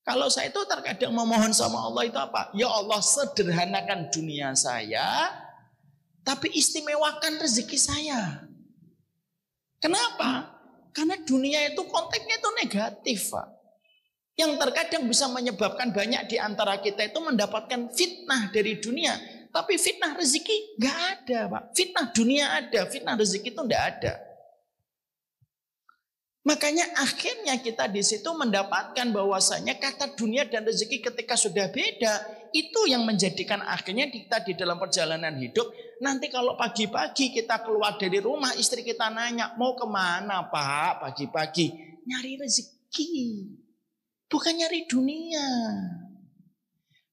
Kalau saya itu terkadang memohon sama Allah itu apa? Ya Allah, sederhanakan dunia saya, tapi istimewakan rezeki saya. Kenapa? Karena dunia itu konteksnya itu negatif, Pak. Yang terkadang bisa menyebabkan banyak di antara kita itu mendapatkan fitnah dari dunia. Tapi fitnah rezeki nggak ada, Pak. Fitnah dunia ada, fitnah rezeki itu nggak ada. Makanya akhirnya kita di situ mendapatkan bahwasanya kata dunia dan rezeki ketika sudah beda, itu yang menjadikan akhirnya kita di dalam perjalanan hidup, nanti kalau pagi-pagi kita keluar dari rumah, istri kita nanya, mau kemana Pak pagi-pagi? Nyari rezeki, bukan nyari dunia.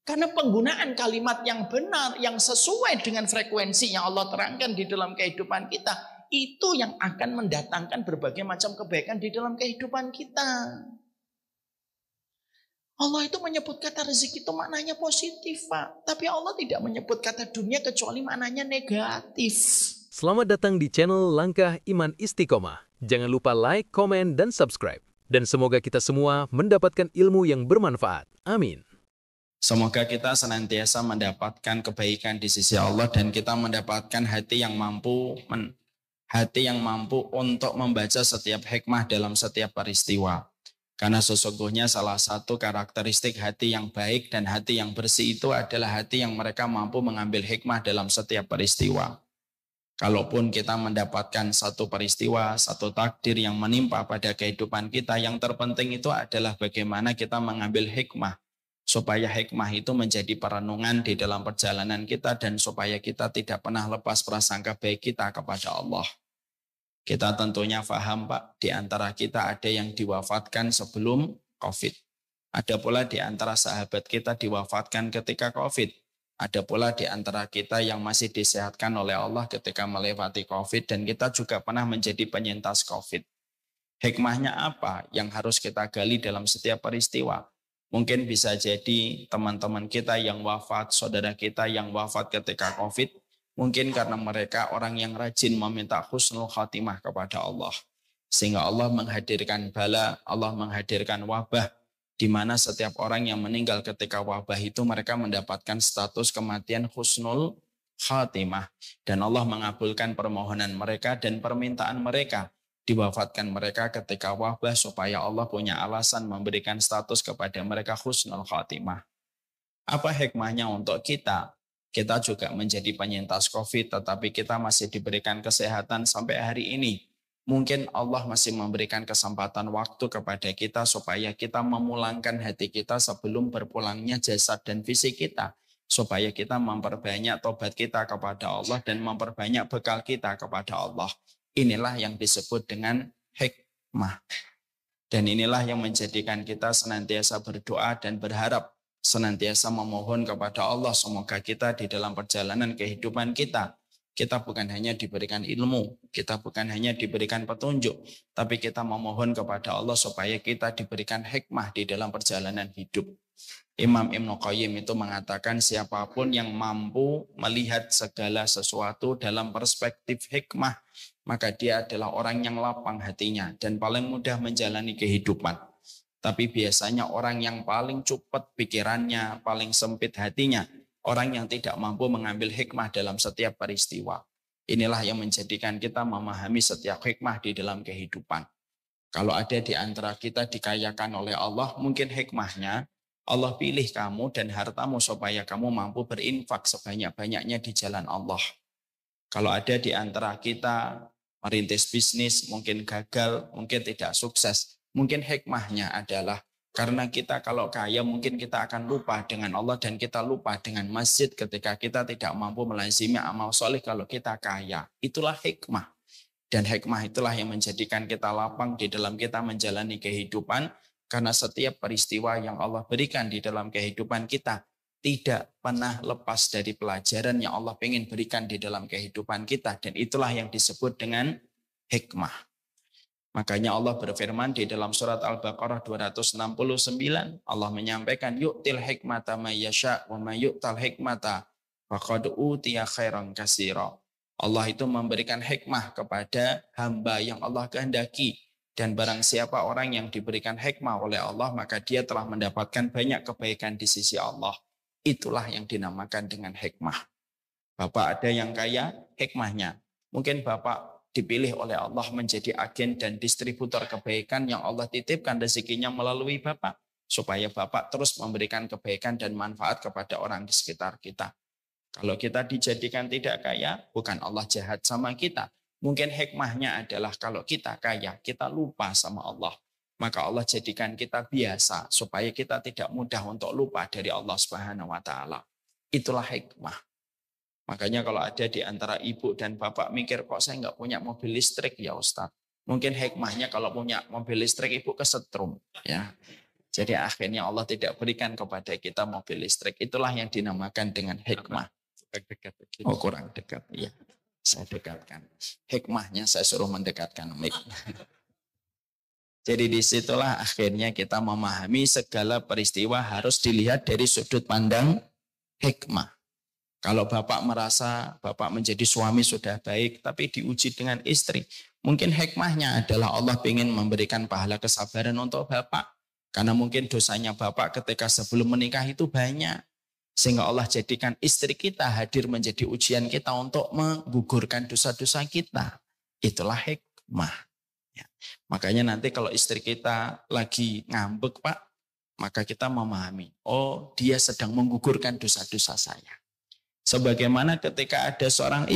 Karena penggunaan kalimat yang benar, yang sesuai dengan frekuensi yang Allah terangkan di dalam kehidupan kita, itu yang akan mendatangkan berbagai macam kebaikan di dalam kehidupan kita. Allah itu menyebut kata rezeki itu maknanya positif, Pak. Tapi Allah tidak menyebut kata dunia kecuali maknanya negatif. Selamat datang di channel Langkah Iman Istiqomah. Jangan lupa like, komen, dan subscribe. Dan semoga kita semua mendapatkan ilmu yang bermanfaat. Amin. Semoga kita senantiasa mendapatkan kebaikan di sisi Allah dan kita mendapatkan hati yang mampu untuk membaca setiap hikmah dalam setiap peristiwa. Karena sesungguhnya salah satu karakteristik hati yang baik dan hati yang bersih itu adalah hati yang mereka mampu mengambil hikmah dalam setiap peristiwa. Kalaupun kita mendapatkan satu peristiwa, satu takdir yang menimpa pada kehidupan kita, yang terpenting itu adalah bagaimana kita mengambil hikmah. Supaya hikmah itu menjadi perenungan di dalam perjalanan kita dan supaya kita tidak pernah lepas prasangka baik kita kepada Allah. Kita tentunya paham, Pak, di antara kita ada yang diwafatkan sebelum COVID. Ada pula di antara sahabat kita diwafatkan ketika COVID. Ada pula di antara kita yang masih disehatkan oleh Allah ketika melewati COVID dan kita juga pernah menjadi penyintas COVID. Hikmahnya apa yang harus kita gali dalam setiap peristiwa? Mungkin bisa jadi teman-teman kita yang wafat, saudara kita yang wafat ketika COVID, mungkin karena mereka orang yang rajin meminta husnul khatimah kepada Allah. Sehingga Allah menghadirkan bala, Allah menghadirkan wabah, di mana setiap orang yang meninggal ketika wabah itu mereka mendapatkan status kematian husnul khatimah. Dan Allah mengabulkan permohonan mereka dan permintaan mereka. Diwafatkan mereka ketika wabah supaya Allah punya alasan memberikan status kepada mereka husnul khatimah. Apa hikmahnya untuk kita? Kita juga menjadi penyintas COVID tetapi kita masih diberikan kesehatan sampai hari ini. Mungkin Allah masih memberikan kesempatan waktu kepada kita supaya kita memulangkan hati kita sebelum berpulangnya jasad dan fisik kita. Supaya kita memperbanyak tobat kita kepada Allah dan memperbanyak bekal kita kepada Allah. Inilah yang disebut dengan hikmah. Dan inilah yang menjadikan kita senantiasa berdoa dan berharap, senantiasa memohon kepada Allah. Semoga kita di dalam perjalanan kehidupan kita bukan hanya diberikan ilmu, kita bukan hanya diberikan petunjuk, tapi kita memohon kepada Allah supaya kita diberikan hikmah di dalam perjalanan hidup. Imam Ibnu Qayyim itu mengatakan siapapun yang mampu melihat segala sesuatu dalam perspektif hikmah, maka dia adalah orang yang lapang hatinya dan paling mudah menjalani kehidupan. Tapi biasanya orang yang paling cepat pikirannya, paling sempit hatinya, orang yang tidak mampu mengambil hikmah dalam setiap peristiwa. Inilah yang menjadikan kita memahami setiap hikmah di dalam kehidupan. Kalau ada di antara kita dikayakan oleh Allah, mungkin hikmahnya Allah pilih kamu dan hartamu supaya kamu mampu berinfak sebanyak-banyaknya di jalan Allah. Kalau ada di antara kita merintis bisnis, mungkin gagal, mungkin tidak sukses. Mungkin hikmahnya adalah karena kita kalau kaya mungkin kita akan lupa dengan Allah dan kita lupa dengan masjid ketika kita tidak mampu melazimi amal soleh kalau kita kaya. Itulah hikmah. Dan hikmah itulah yang menjadikan kita lapang di dalam kita menjalani kehidupan. Karena setiap peristiwa yang Allah berikan di dalam kehidupan kita tidak pernah lepas dari pelajaran yang Allah ingin berikan di dalam kehidupan kita. Dan itulah yang disebut dengan hikmah. Makanya Allah berfirman di dalam surat Al-Baqarah 269. Allah menyampaikan, yu'til hikmata ma yasha' wa ma yu'tal hikmata faqad utiya khairan katsira. Allah itu memberikan hikmah kepada hamba yang Allah kehendaki. Dan barang siapa orang yang diberikan hikmah oleh Allah, maka dia telah mendapatkan banyak kebaikan di sisi Allah. Itulah yang dinamakan dengan hikmah. Bapak ada yang kaya, hikmahnya. Mungkin Bapak dipilih oleh Allah menjadi agen dan distributor kebaikan yang Allah titipkan rezekinya melalui Bapak. Supaya Bapak terus memberikan kebaikan dan manfaat kepada orang di sekitar kita. Kalau kita dijadikan tidak kaya, bukan Allah jahat sama kita. Mungkin hikmahnya adalah kalau kita kaya, kita lupa sama Allah. Maka Allah jadikan kita biasa supaya kita tidak mudah untuk lupa dari Allah Subhanahu wa taala. Itulah hikmah. Makanya kalau ada di antara ibu dan bapak mikir, kok saya nggak punya mobil listrik ya Ustadz. Mungkin hikmahnya kalau punya mobil listrik ibu kesetrum. Ya. Jadi akhirnya Allah tidak berikan kepada kita mobil listrik. Itulah yang dinamakan dengan hikmah. Oh kurang dekat, ya. Saya dekatkan. Hikmahnya saya suruh mendekatkan mic. Jadi disitulah akhirnya kita memahami segala peristiwa harus dilihat dari sudut pandang hikmah. Kalau bapak merasa bapak menjadi suami sudah baik, tapi diuji dengan istri. Mungkin hikmahnya adalah Allah ingin memberikan pahala kesabaran untuk bapak. Karena mungkin dosanya bapak ketika sebelum menikah itu banyak. Sehingga Allah jadikan istri kita hadir menjadi ujian kita untuk menggugurkan dosa-dosa kita. Itulah hikmah. Ya. Makanya nanti kalau istri kita lagi ngambek Pak, maka kita memahami, oh dia sedang menggugurkan dosa-dosa saya. Sebagaimana ketika ada seorang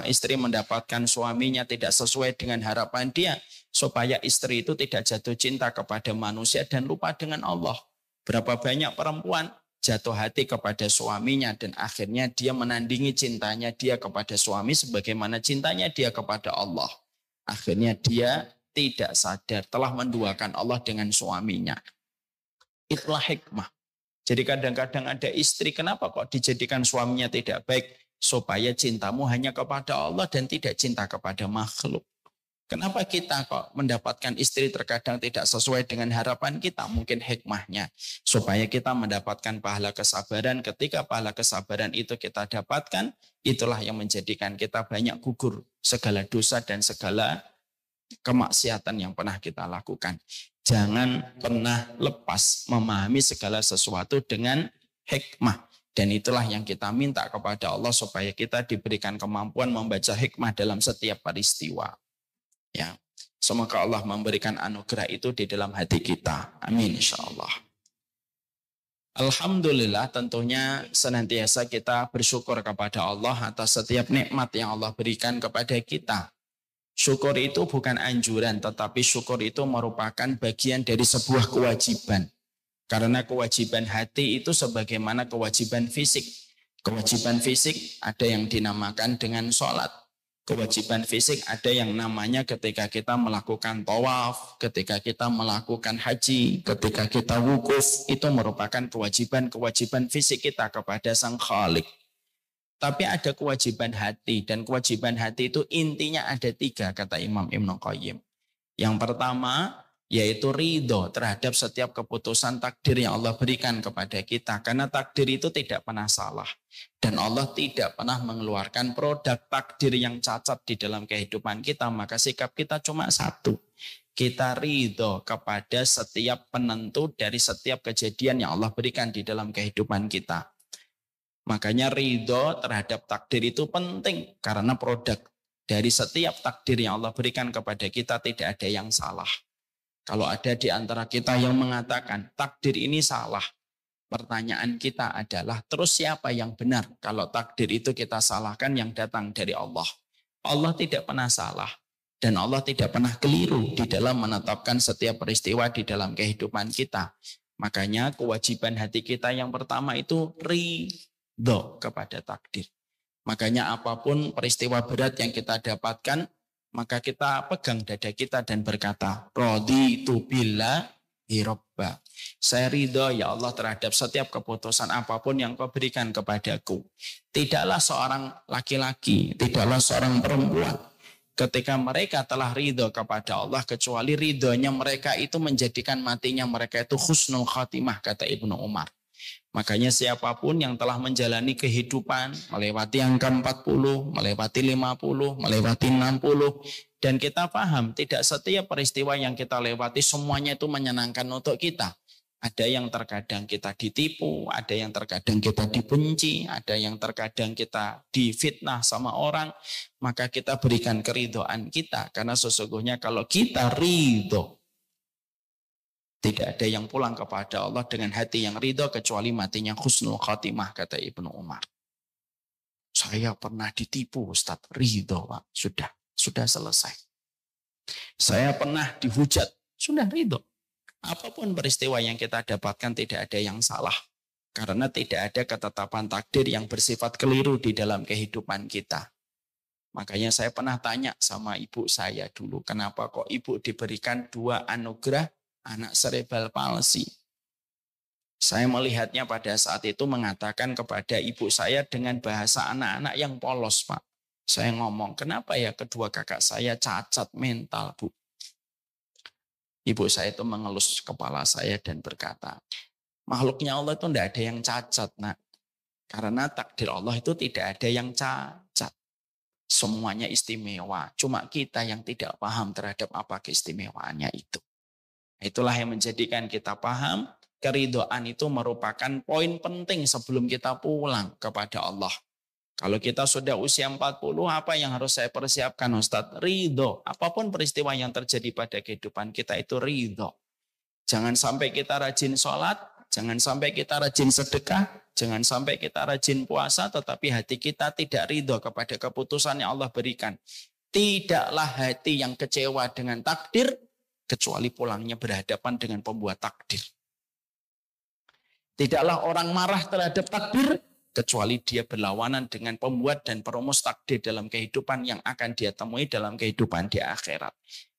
istri mendapatkan suaminya tidak sesuai dengan harapan dia, supaya istri itu tidak jatuh cinta kepada manusia dan lupa dengan Allah. Berapa banyak perempuan jatuh hati kepada suaminya dan akhirnya dia menandingi cintanya dia kepada suami sebagaimana cintanya dia kepada Allah. Akhirnya dia tidak sadar telah menduakan Allah dengan suaminya. Itulah hikmah. Jadi kadang-kadang ada istri, kenapa kok dijadikan suaminya tidak baik? Supaya cintamu hanya kepada Allah dan tidak cinta kepada makhluk. Kenapa kita kok mendapatkan istri terkadang tidak sesuai dengan harapan kita? Mungkin hikmahnya. Supaya kita mendapatkan pahala kesabaran. Ketika pahala kesabaran itu kita dapatkan, itulah yang menjadikan kita banyak gugur segala dosa dan segala kemaksiatan yang pernah kita lakukan. Jangan pernah lepas memahami segala sesuatu dengan hikmah. Dan itulah yang kita minta kepada Allah supaya kita diberikan kemampuan membaca hikmah dalam setiap peristiwa. Ya, semoga Allah memberikan anugerah itu di dalam hati kita. Amin insyaallah. Alhamdulillah tentunya senantiasa kita bersyukur kepada Allah atas setiap nikmat yang Allah berikan kepada kita. Syukur itu bukan anjuran, tetapi syukur itu merupakan bagian dari sebuah kewajiban. Karena kewajiban hati itu sebagaimana kewajiban fisik. Kewajiban fisik ada yang dinamakan dengan sholat. Kewajiban fisik ada yang namanya ketika kita melakukan tawaf, ketika kita melakukan haji, ketika kita wukuf, itu merupakan kewajiban fisik kita kepada Sang Khalik. Tapi ada kewajiban hati, dan kewajiban hati itu intinya ada 3, kata Imam Ibnu Qayyim. Yang pertama, yaitu ridho terhadap setiap keputusan takdir yang Allah berikan kepada kita. Karena takdir itu tidak pernah salah. Dan Allah tidak pernah mengeluarkan produk takdir yang cacat di dalam kehidupan kita. Maka sikap kita cuma satu. Kita ridho kepada setiap penentu dari setiap kejadian yang Allah berikan di dalam kehidupan kita. Makanya ridho terhadap takdir itu penting. Karena produk dari setiap takdir yang Allah berikan kepada kita tidak ada yang salah. Kalau ada di antara kita yang mengatakan takdir ini salah, pertanyaan kita adalah terus siapa yang benar kalau takdir itu kita salahkan yang datang dari Allah? Allah tidak pernah salah dan Allah tidak pernah keliru di dalam menetapkan setiap peristiwa di dalam kehidupan kita. Makanya kewajiban hati kita yang pertama itu ridho kepada takdir. Makanya apapun peristiwa berat yang kita dapatkan, maka kita pegang dada kita dan berkata, raditu billahi robba. Saya ridho ya Allah terhadap setiap keputusan apapun yang kau berikan kepadaku. Tidaklah seorang laki-laki, tidaklah seorang perempuan, ketika mereka telah ridho kepada Allah, kecuali ridhonya mereka itu menjadikan matinya mereka itu husnul khatimah, kata Ibnu Umar. Makanya siapapun yang telah menjalani kehidupan, melewati angka 40, melewati 50, melewati 60, Dan kita paham tidak setiap peristiwa yang kita lewati semuanya itu menyenangkan untuk kita. Ada yang terkadang kita ditipu, ada yang terkadang kita dibenci, ada yang terkadang kita difitnah sama orang. Maka kita berikan keridhaan kita. Karena sesungguhnya kalau kita ridho, tidak ada yang pulang kepada Allah dengan hati yang ridho kecuali matinya husnul khatimah, kata Ibnu Umar. Saya pernah ditipu Ustaz, ridho Pak, sudah selesai. Saya pernah dihujat, sudah ridho. Apapun peristiwa yang kita dapatkan tidak ada yang salah. Karena tidak ada ketetapan takdir yang bersifat keliru di dalam kehidupan kita. Makanya saya pernah tanya sama ibu saya dulu, kenapa kok ibu diberikan 2 anugerah anak cerebral palsy? Saya melihatnya pada saat itu mengatakan kepada ibu saya dengan bahasa anak-anak yang polos, Pak. Saya ngomong, kenapa ya kedua kakak saya cacat mental, Bu? Ibu saya itu mengelus kepala saya dan berkata, makhluknya Allah itu tidak ada yang cacat, Nak. Karena takdir Allah itu tidak ada yang cacat. Semuanya istimewa. Cuma kita yang tidak paham terhadap apa keistimewaannya itu. Itulah yang menjadikan kita paham, keridhaan itu merupakan poin penting sebelum kita pulang kepada Allah. Kalau kita sudah usia 40, apa yang harus saya persiapkan Ustadz? Ridho. Apapun peristiwa yang terjadi pada kehidupan kita itu ridho. Jangan sampai kita rajin sholat, jangan sampai kita rajin sedekah, jangan sampai kita rajin puasa, tetapi hati kita tidak ridho kepada keputusan yang Allah berikan. Tidaklah hati yang kecewa dengan takdir, kecuali pulangnya berhadapan dengan pembuat takdir. Tidaklah orang marah terhadap takdir, kecuali dia berlawanan dengan pembuat dan perumus takdir dalam kehidupan yang akan dia temui dalam kehidupan di akhirat.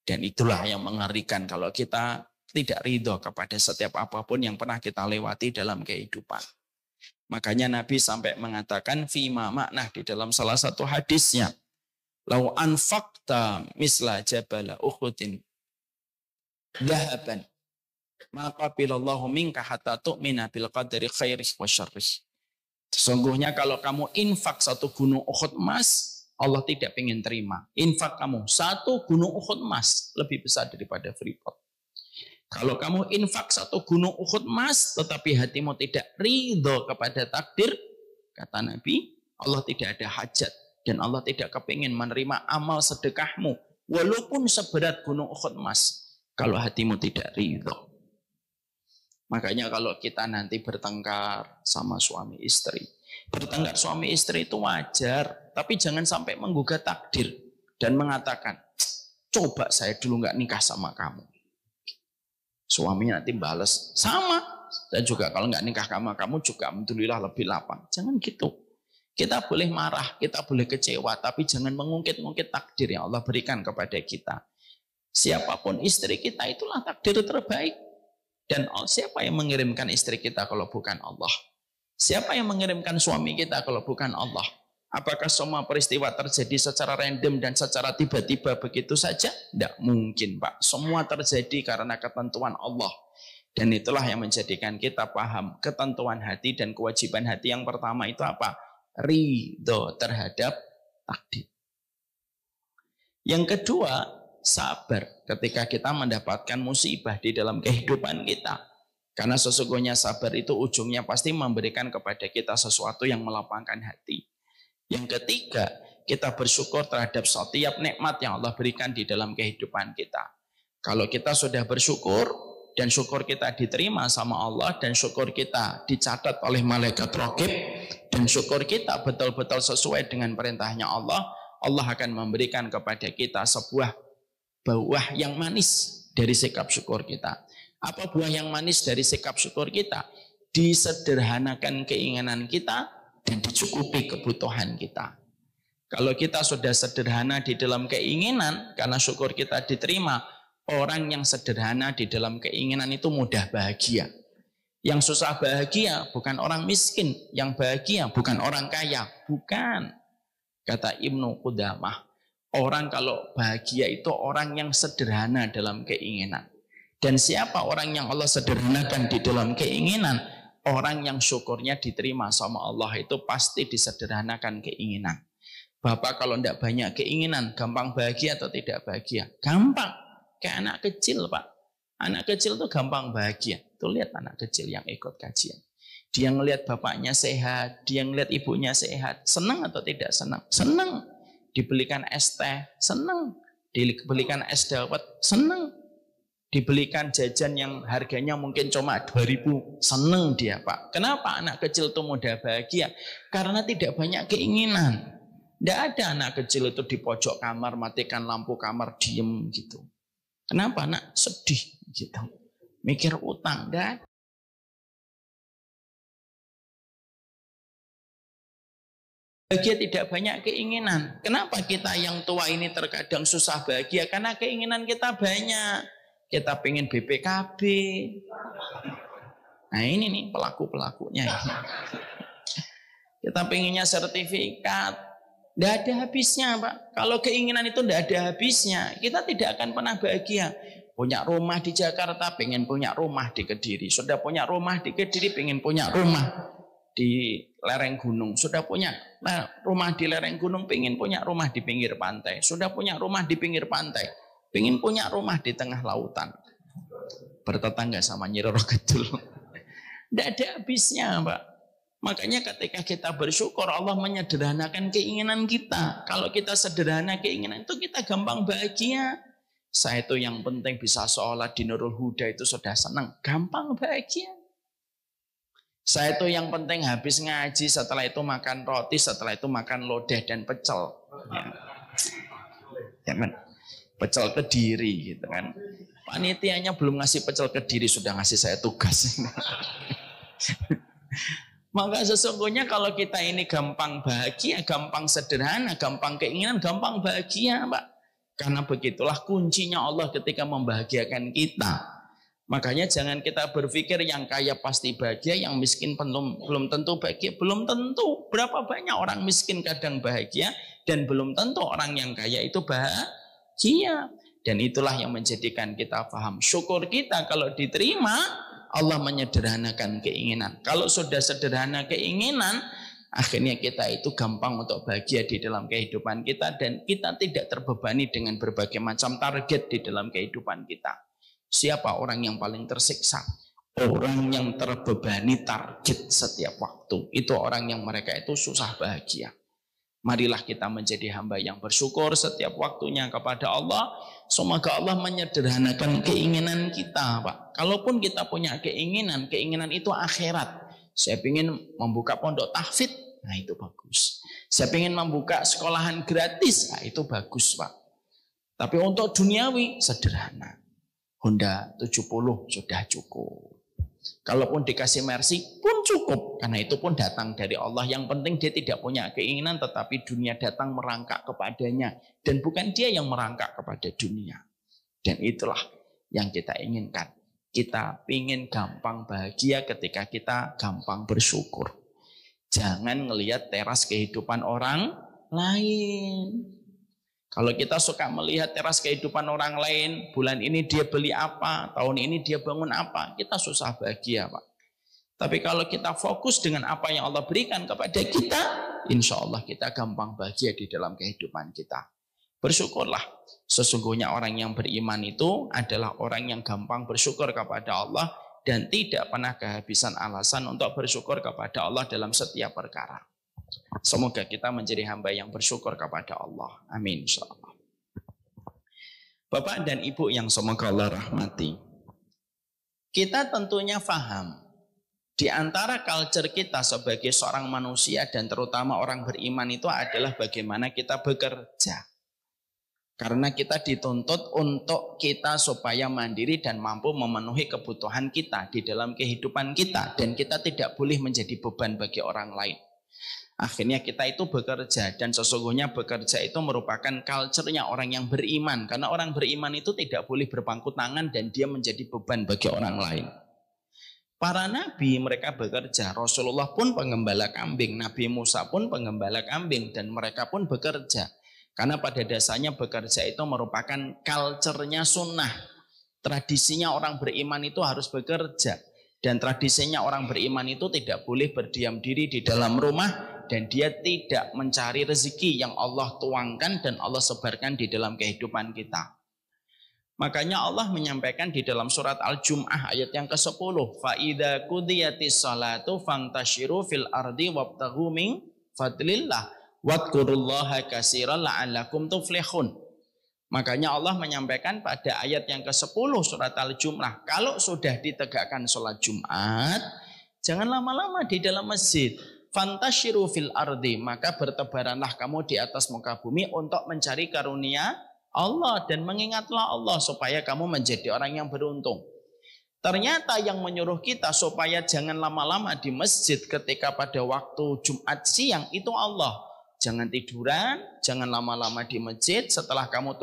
Dan itulah yang mengerikan kalau kita tidak ridho kepada setiap apapun yang pernah kita lewati dalam kehidupan. Makanya Nabi sampai mengatakan fima maknah di dalam salah satu hadisnya, lau anfaqta misla jabala Uhudin dhahaban maka bilallahu minka hatta tu'mina bil qadari khairih wa syarrih. Sesungguhnya kalau kamu infak 1 gunung Uhud emas, Allah tidak ingin terima. Infak kamu 1 gunung Uhud emas lebih besar daripada Freeport. Kalau kamu infak 1 gunung Uhud emas, tetapi hatimu tidak ridho kepada takdir, kata Nabi, Allah tidak ada hajat. Dan Allah tidak kepingin menerima amal sedekahmu, walaupun seberat gunung Uhud emas, kalau hatimu tidak ridho. Makanya kalau kita nanti bertengkar sama suami istri, bertengkar suami istri itu wajar, tapi jangan sampai menggugat takdir dan mengatakan, coba saya dulu nggak nikah sama kamu. Suaminya nanti balas, sama. Dan juga kalau nggak nikah sama kamu juga alhamdulillah lebih lapang. Jangan gitu. Kita boleh marah, kita boleh kecewa, tapi jangan mengungkit-ungkit takdir yang Allah berikan kepada kita. Siapapun istri kita itulah takdir terbaik. Dan siapa yang mengirimkan istri kita kalau bukan Allah? Siapa yang mengirimkan suami kita kalau bukan Allah? Apakah semua peristiwa terjadi secara random dan secara tiba-tiba begitu saja? Tidak mungkin, Pak. Semua terjadi karena ketentuan Allah. Dan itulah yang menjadikan kita paham ketentuan hati dan kewajiban hati yang pertama itu apa? Ridho terhadap takdir. Yang kedua, sabar ketika kita mendapatkan musibah di dalam kehidupan kita. Karena sesungguhnya sabar itu ujungnya pasti memberikan kepada kita sesuatu yang melapangkan hati. Yang ketiga, kita bersyukur terhadap setiap nikmat yang Allah berikan di dalam kehidupan kita. Kalau kita sudah bersyukur dan syukur kita diterima sama Allah dan syukur kita dicatat oleh malaikat raqib dan syukur kita betul-betul sesuai dengan perintahnya Allah, Allah akan memberikan kepada kita sebuah buah yang manis dari sikap syukur kita. Apa buah yang manis dari sikap syukur kita? Disederhanakan keinginan kita dan dicukupi kebutuhan kita. Kalau kita sudah sederhana di dalam keinginan, karena syukur kita diterima, orang yang sederhana di dalam keinginan itu mudah bahagia. Yang susah bahagia bukan orang miskin, yang bahagia bukan orang kaya, bukan. Kata Ibnu Qudamah, orang kalau bahagia itu orang yang sederhana dalam keinginan. Dan siapa orang yang Allah sederhanakan di dalam keinginan? Orang yang syukurnya diterima sama Allah itu pasti disederhanakan keinginan. Bapak kalau tidak banyak keinginan, gampang bahagia atau tidak bahagia? Gampang. Kayak anak kecil, Pak. Anak kecil tuh gampang bahagia. Tuh lihat anak kecil yang ikut kajian. Dia ngelihat bapaknya sehat, dia ngelihat ibunya sehat. Senang atau tidak senang? Senang. Dibelikan es teh, senang. Dibelikan es dawet, senang. Dibelikan jajan yang harganya mungkin cuma 2.000, senang dia, Pak. Kenapa anak kecil itu mudah bahagia? Karena tidak banyak keinginan. Tidak ada anak kecil itu di pojok kamar, matikan lampu kamar, diem gitu. Kenapa anak sedih gitu? Mikir utang, tidak. Bahagia tidak banyak keinginan. Kenapa kita yang tua ini terkadang susah bahagia? Karena keinginan kita banyak. Kita pengen BPKB. Nah ini nih pelaku-pelakunya. Kita pengennya sertifikat. Tidak ada habisnya, Pak. Kalau keinginan itu tidak ada habisnya, kita tidak akan pernah bahagia. Punya rumah di Jakarta, pengen punya rumah di Kediri. Sudah punya rumah di Kediri, pengen punya rumah di lereng gunung. Sudah punya rumah di lereng gunung, pengen punya rumah di pinggir pantai. Sudah punya rumah di pinggir pantai, pengen punya rumah di tengah lautan. Bertetangga sama Nyi Roro Kidul. Tidak ada habisnya, Pak. Makanya ketika kita bersyukur, Allah menyederhanakan keinginan kita. Kalau kita sederhana keinginan itu, kita gampang bahagia. Saya itu yang penting bisa sholat di Nurul Huda itu sudah senang. Gampang bahagia. Saya itu yang penting habis ngaji, setelah itu makan roti, setelah itu makan lodeh dan pecel. Ya, pecel Kediri gitu kan. Panitianya belum ngasih pecel Kediri, sudah ngasih saya tugas. Maka sesungguhnya kalau kita ini gampang bahagia, gampang sederhana, gampang keinginan, gampang bahagia, Pak. Karena begitulah kuncinya Allah ketika membahagiakan kita. Makanya jangan kita berpikir yang kaya pasti bahagia, yang miskin belum tentu bahagia. Belum tentu. Berapa banyak orang miskin kadang bahagia, dan belum tentu orang yang kaya itu bahagia. Dan itulah yang menjadikan kita paham. Syukur kita kalau diterima, Allah menyederhanakan keinginan. Kalau sudah sederhana keinginan, akhirnya kita itu gampang untuk bahagia di dalam kehidupan kita, dan kita tidak terbebani dengan berbagai macam target di dalam kehidupan kita. Siapa orang yang paling tersiksa? Orang yang terbebani target setiap waktu. Itu orang yang mereka itu susah bahagia. Marilah kita menjadi hamba yang bersyukur setiap waktunya kepada Allah. Semoga Allah menyederhanakan keinginan kita, Pak. Kalaupun kita punya keinginan, keinginan itu akhirat. Saya ingin membuka pondok tahfidz, nah itu bagus. Saya ingin membuka sekolahan gratis, nah itu bagus, Pak. Tapi untuk duniawi, sederhana. Honda 70 sudah cukup. Kalaupun dikasih Mercy pun cukup, karena itu pun datang dari Allah. Yang penting dia tidak punya keinginan, tetapi dunia datang merangkak kepadanya, dan bukan dia yang merangkak kepada dunia. Dan itulah yang kita inginkan. Kita ingin gampang bahagia ketika kita gampang bersyukur. Jangan ngelihat teras kehidupan orang lain. Kalau kita suka melihat teras kehidupan orang lain, bulan ini dia beli apa, tahun ini dia bangun apa, kita susah bahagia, Pak. Tapi kalau kita fokus dengan apa yang Allah berikan kepada kita, insya Allah kita gampang bahagia di dalam kehidupan kita. Bersyukurlah. Sesungguhnya orang yang beriman itu adalah orang yang gampang bersyukur kepada Allah, dan tidak pernah kehabisan alasan untuk bersyukur kepada Allah dalam setiap perkara. Semoga kita menjadi hamba yang bersyukur kepada Allah. Amin, insyaallah. Bapak dan Ibu yang semoga Allah rahmati, kita tentunya paham di antara culture kita sebagai seorang manusia, dan terutama orang beriman, itu adalah bagaimana kita bekerja. Karena kita dituntut untuk kita supaya mandiri dan mampu memenuhi kebutuhan kita di dalam kehidupan kita, dan kita tidak boleh menjadi beban bagi orang lain. Akhirnya kita itu bekerja, dan sesungguhnya bekerja itu merupakan culture-nya orang yang beriman. Karena orang beriman itu tidak boleh berpangku tangan dan dia menjadi beban bagi orang lain. Para nabi mereka bekerja, Rasulullah pun pengembala kambing, Nabi Musa pun pengembala kambing, dan mereka pun bekerja. Karena pada dasarnya bekerja itu merupakan culture-nya sunnah. Tradisinya orang beriman itu harus bekerja. Dan tradisinya orang beriman itu tidak boleh berdiam diri di dalam rumah, dan dia tidak mencari rezeki yang Allah tuangkan dan Allah sebarkan di dalam kehidupan kita. Makanya Allah menyampaikan di dalam surat Al-Jum'ah ayat yang ke-10, fa idza qudiyatis salatu fantashiru fil ardi wabtaghu min fadlillah wadhkurullaha katsiran la'allakum tuflihun. Makanya Allah menyampaikan pada ayat yang ke-10 surat Al-Jum'ah, kalau sudah ditegakkan sholat Jumat, jangan lama-lama di dalam masjid. Fantashiru fil ardi, maka bertebaranlah kamu di atas muka bumi untuk mencari karunia Allah dan mengingatlah Allah supaya kamu menjadi orang yang beruntung. Ternyata yang menyuruh kita supaya jangan lama-lama di masjid ketika pada waktu Jumat siang itu Allah. Jangan tiduran, jangan lama-lama di masjid. Setelah kamu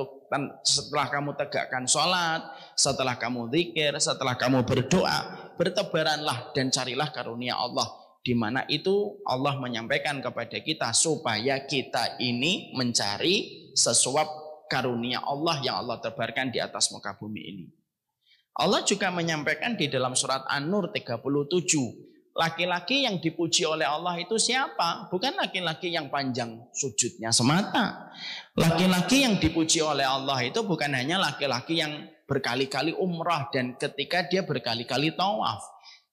tegakkan sholat, setelah kamu zikir, setelah kamu berdoa, bertebaranlah dan carilah karunia Allah. Di mana itu Allah menyampaikan kepada kita supaya kita ini mencari sesuap karunia Allah yang Allah tebarkan di atas muka bumi ini. Allah juga menyampaikan di dalam surat An-Nur 37, laki-laki yang dipuji oleh Allah itu siapa? Bukan laki-laki yang panjang sujudnya semata. Laki-laki yang dipuji oleh Allah itu bukan hanya laki-laki yang berkali-kali umrah dan ketika dia berkali-kali tawaf.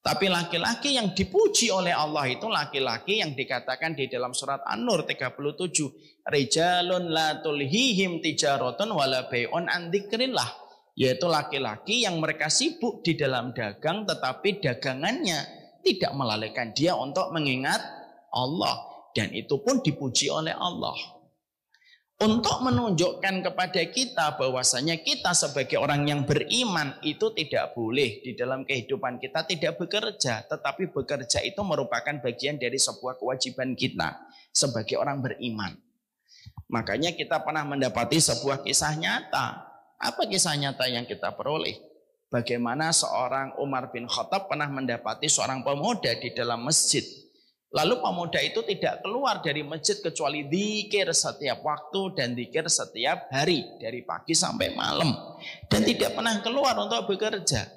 Tapi laki-laki yang dipuji oleh Allah itu laki-laki yang dikatakan di dalam surat An-Nur 37. Rijalun la tulhihim tijaratun wala bai'un an dzikrillah. Yaitu laki-laki yang mereka sibuk di dalam dagang tetapi dagangannya tidak melalaikan dia untuk mengingat Allah. Dan itu pun dipuji oleh Allah. Untuk menunjukkan kepada kita bahwasanya kita sebagai orang yang beriman itu tidak boleh di dalam kehidupan kita tidak bekerja. Tetapi bekerja itu merupakan bagian dari sebuah kewajiban kita sebagai orang beriman. Makanya kita pernah mendapati sebuah kisah nyata. Apa kisah nyata yang kita peroleh? Bagaimana seorang Umar bin Khattab pernah mendapati seorang pemuda di dalam masjid. Lalu pemuda itu tidak keluar dari masjid kecuali zikir setiap waktu dan zikir setiap hari dari pagi sampai malam dan tidak pernah keluar untuk bekerja.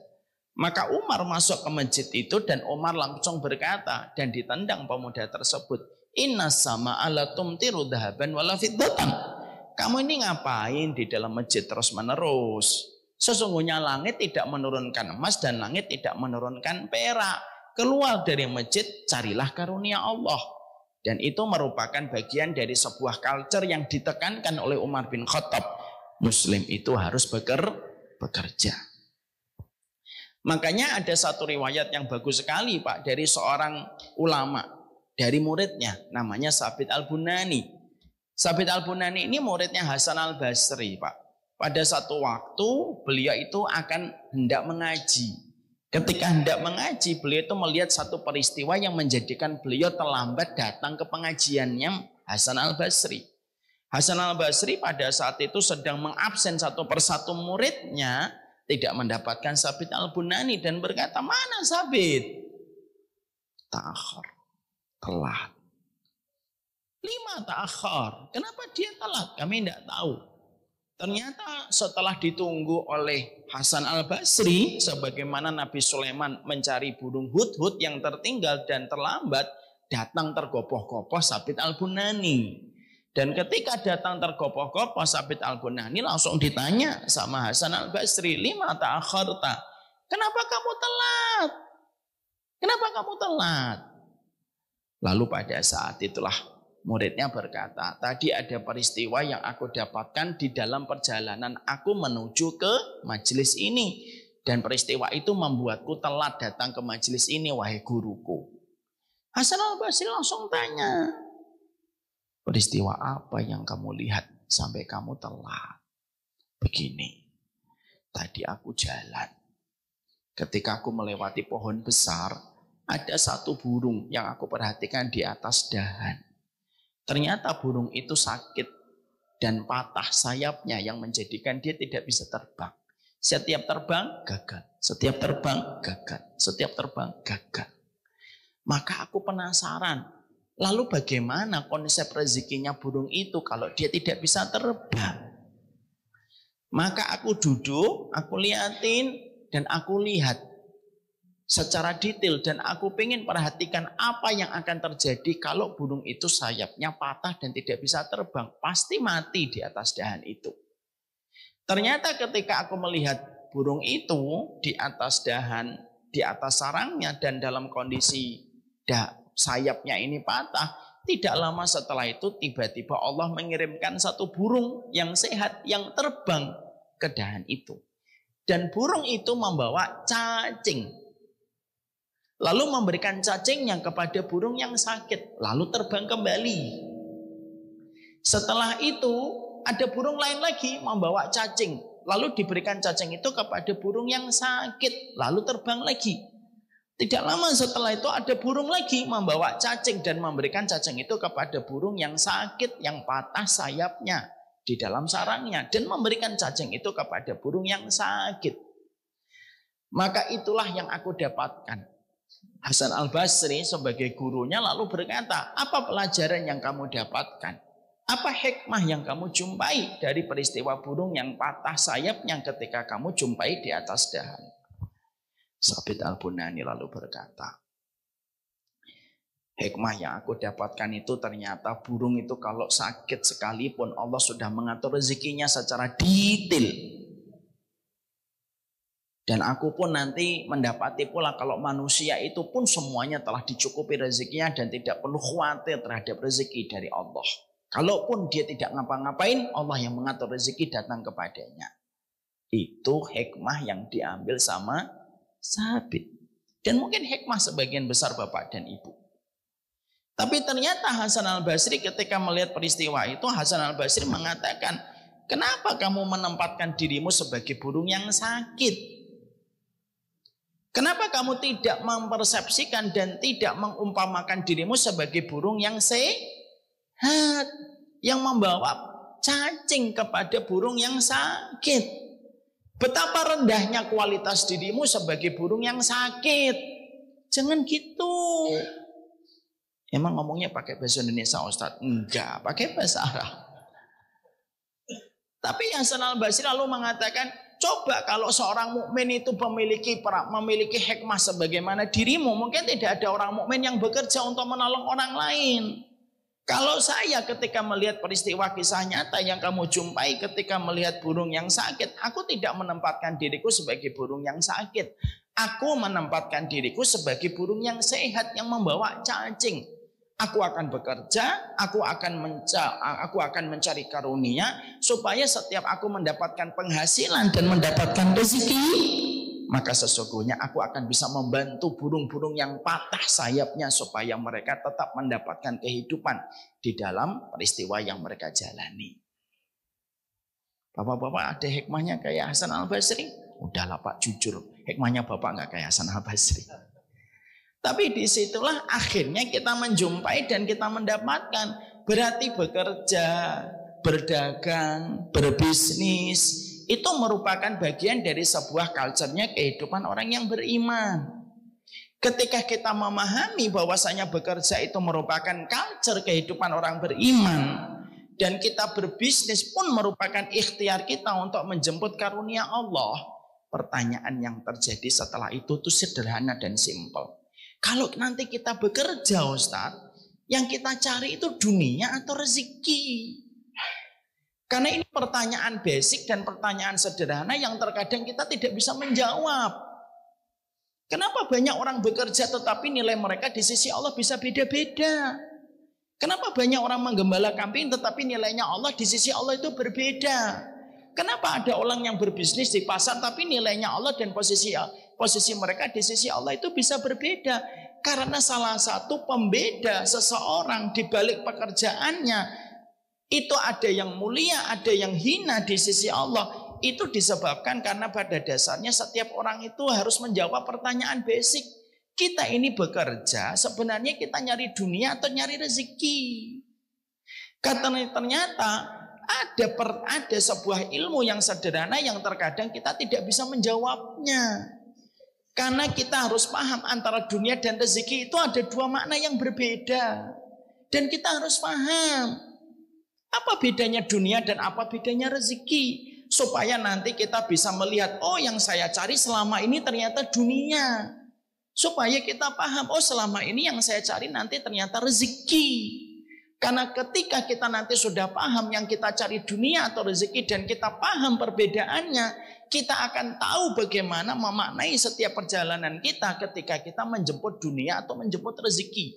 Maka Umar masuk ke masjid itu dan Umar langsung berkata dan ditendang pemuda tersebut, "Inna sama ala tumtiru dhahaban wala fiddatan." Kamu ini ngapain di dalam masjid terus-menerus? Sesungguhnya langit tidak menurunkan emas dan langit tidak menurunkan perak. Keluar dari masjid, carilah karunia Allah. Dan itu merupakan bagian dari sebuah culture yang ditekankan oleh Umar bin Khattab. Muslim itu harus bekerja. Makanya ada satu riwayat yang bagus sekali Pak, dari seorang ulama, dari muridnya, namanya Sabit Al-Bunani. Sabit Al-Bunani ini muridnya Hasan Al-Basri Pak. Pada satu waktu beliau itu akan hendak mengaji. Ketika hendak mengaji, beliau itu melihat satu peristiwa yang menjadikan beliau terlambat datang ke pengajiannya Hasan Al-Basri. Hasan Al-Basri pada saat itu sedang mengabsen satu persatu muridnya, tidak mendapatkan Sabit Al-Bunani dan berkata, "Mana Sabit?" "Ta'akhir." Telat. 5 ta'akhir. Kenapa dia telat? Kami tidak tahu. Ternyata setelah ditunggu oleh Hasan Al-Basri, sebagaimana Nabi Sulaiman mencari burung hudhud yang tertinggal dan terlambat, datang tergopoh-gopoh Sabit Al-Bunani. Dan ketika datang tergopoh-gopoh Sabit Al-Bunani langsung ditanya sama Hasan Al-Basri, "Lima ta'akharta?" Kenapa kamu telat? Kenapa kamu telat? Lalu pada saat itulah muridnya berkata, "Tadi ada peristiwa yang aku dapatkan di dalam perjalanan aku menuju ke majelis ini. Dan peristiwa itu membuatku telat datang ke majelis ini, wahai guruku." Hasan Al-Basri langsung tanya, "Peristiwa apa yang kamu lihat sampai kamu telat?" "Begini, tadi aku jalan. Ketika aku melewati pohon besar, ada satu burung yang aku perhatikan di atas dahan. Ternyata burung itu sakit dan patah sayapnya yang menjadikan dia tidak bisa terbang. Setiap terbang gagal, setiap terbang gagal, setiap terbang gagal. Maka aku penasaran, lalu bagaimana konsep rezekinya burung itu kalau dia tidak bisa terbang? Maka aku duduk, aku liatin dan aku lihat secara detail dan aku pengen perhatikan apa yang akan terjadi kalau burung itu sayapnya patah dan tidak bisa terbang. Pasti mati di atas dahan itu. Ternyata ketika aku melihat burung itu di atas dahan, di atas sarangnya dan dalam kondisi sayapnya ini patah, tidak lama setelah itu tiba-tiba Allah mengirimkan satu burung yang sehat yang terbang ke dahan itu. Dan burung itu membawa cacing. Lalu memberikan cacingnya kepada burung yang sakit. Lalu terbang kembali. Setelah itu ada burung lain lagi membawa cacing. Lalu diberikan cacing itu kepada burung yang sakit. Lalu terbang lagi. Tidak lama setelah itu ada burung lagi membawa cacing. Dan memberikan cacing itu kepada burung yang sakit. Yang patah sayapnya di dalam sarangnya. Dan memberikan cacing itu kepada burung yang sakit. Maka itulah yang aku dapatkan. Hasan Al-Basri sebagai gurunya lalu berkata, apa pelajaran yang kamu dapatkan? Apa hikmah yang kamu jumpai dari peristiwa burung yang patah sayapnya ketika kamu jumpai di atas dahan? Sabit Al-Bunani lalu berkata, hikmah yang aku dapatkan itu ternyata burung itu kalau sakit sekalipun Allah sudah mengatur rezekinya secara detail. Dan aku pun nanti mendapati pula kalau manusia itu pun semuanya telah dicukupi rezekinya dan tidak perlu khawatir terhadap rezeki dari Allah. Kalaupun dia tidak ngapa-ngapain, Allah yang mengatur rezeki datang kepadanya. Itu hikmah yang diambil sama Sabit. Dan mungkin hikmah sebagian besar Bapak dan Ibu. Tapi ternyata Hasan Al-Basri ketika melihat peristiwa itu, Hasan Al-Basri mengatakan, kenapa kamu menempatkan dirimu sebagai burung yang sakit? Kenapa kamu tidak mempersepsikan dan tidak mengumpamakan dirimu sebagai burung yang sehat, yang membawa cacing kepada burung yang sakit? Betapa rendahnya kualitas dirimu sebagai burung yang sakit. Jangan gitu. Emang ngomongnya pakai bahasa Indonesia Ustadz? Enggak, pakai bahasa Arab. Tapi Hasan Al-Basri lalu mengatakan, coba kalau seorang mukmin itu memiliki hikmah sebagaimana dirimu, mungkin tidak ada orang mukmin yang bekerja untuk menolong orang lain. Kalau saya ketika melihat peristiwa kisah nyata yang kamu jumpai ketika melihat burung yang sakit, aku tidak menempatkan diriku sebagai burung yang sakit. Aku menempatkan diriku sebagai burung yang sehat yang membawa cacing. Aku akan bekerja, aku akan mencari karunia supaya setiap aku mendapatkan penghasilan dan mendapatkan rezeki, maka sesungguhnya aku akan bisa membantu burung-burung yang patah sayapnya supaya mereka tetap mendapatkan kehidupan di dalam peristiwa yang mereka jalani. Bapak-bapak ada hikmahnya kayak Hasan Al-Basri? Udahlah Pak, jujur, hikmahnya Bapak nggak kayak Hasan Al-Basri. Tapi disitulah akhirnya kita menjumpai dan kita mendapatkan. Berarti bekerja, berdagang, berbisnis itu merupakan bagian dari sebuah culture-nya kehidupan orang yang beriman. Ketika kita memahami bahwasanya bekerja itu merupakan culture kehidupan orang beriman, dan kita berbisnis pun merupakan ikhtiar kita untuk menjemput karunia Allah, pertanyaan yang terjadi setelah itu tuh sederhana dan simpel. Kalau nanti kita bekerja Ustadz, yang kita cari itu dunia atau rezeki? Karena ini pertanyaan basic dan pertanyaan sederhana yang terkadang kita tidak bisa menjawab. Kenapa banyak orang bekerja tetapi nilai mereka di sisi Allah bisa beda-beda? Kenapa banyak orang menggembala kambing tetapi nilainya Allah di sisi Allah itu berbeda? Kenapa ada orang yang berbisnis di pasar tapi nilainya Allah dan posisi mereka di sisi Allah itu bisa berbeda? Karena salah satu pembeda seseorang di balik pekerjaannya itu ada yang mulia, ada yang hina di sisi Allah. Itu disebabkan karena pada dasarnya setiap orang itu harus menjawab pertanyaan basic. Kita ini bekerja, sebenarnya kita nyari dunia atau nyari rezeki? Karena ternyata ada sebuah ilmu yang sederhana yang terkadang kita tidak bisa menjawabnya. Karena kita harus paham antara dunia dan rezeki itu ada dua makna yang berbeda. Dan kita harus paham apa bedanya dunia dan apa bedanya rezeki. Supaya nanti kita bisa melihat, oh yang saya cari selama ini ternyata dunia. Supaya kita paham, oh selama ini yang saya cari nanti ternyata rezeki. Karena ketika kita nanti sudah paham yang kita cari dunia atau rezeki dan kita paham perbedaannya, kita akan tahu bagaimana memaknai setiap perjalanan kita ketika kita menjemput dunia atau menjemput rezeki.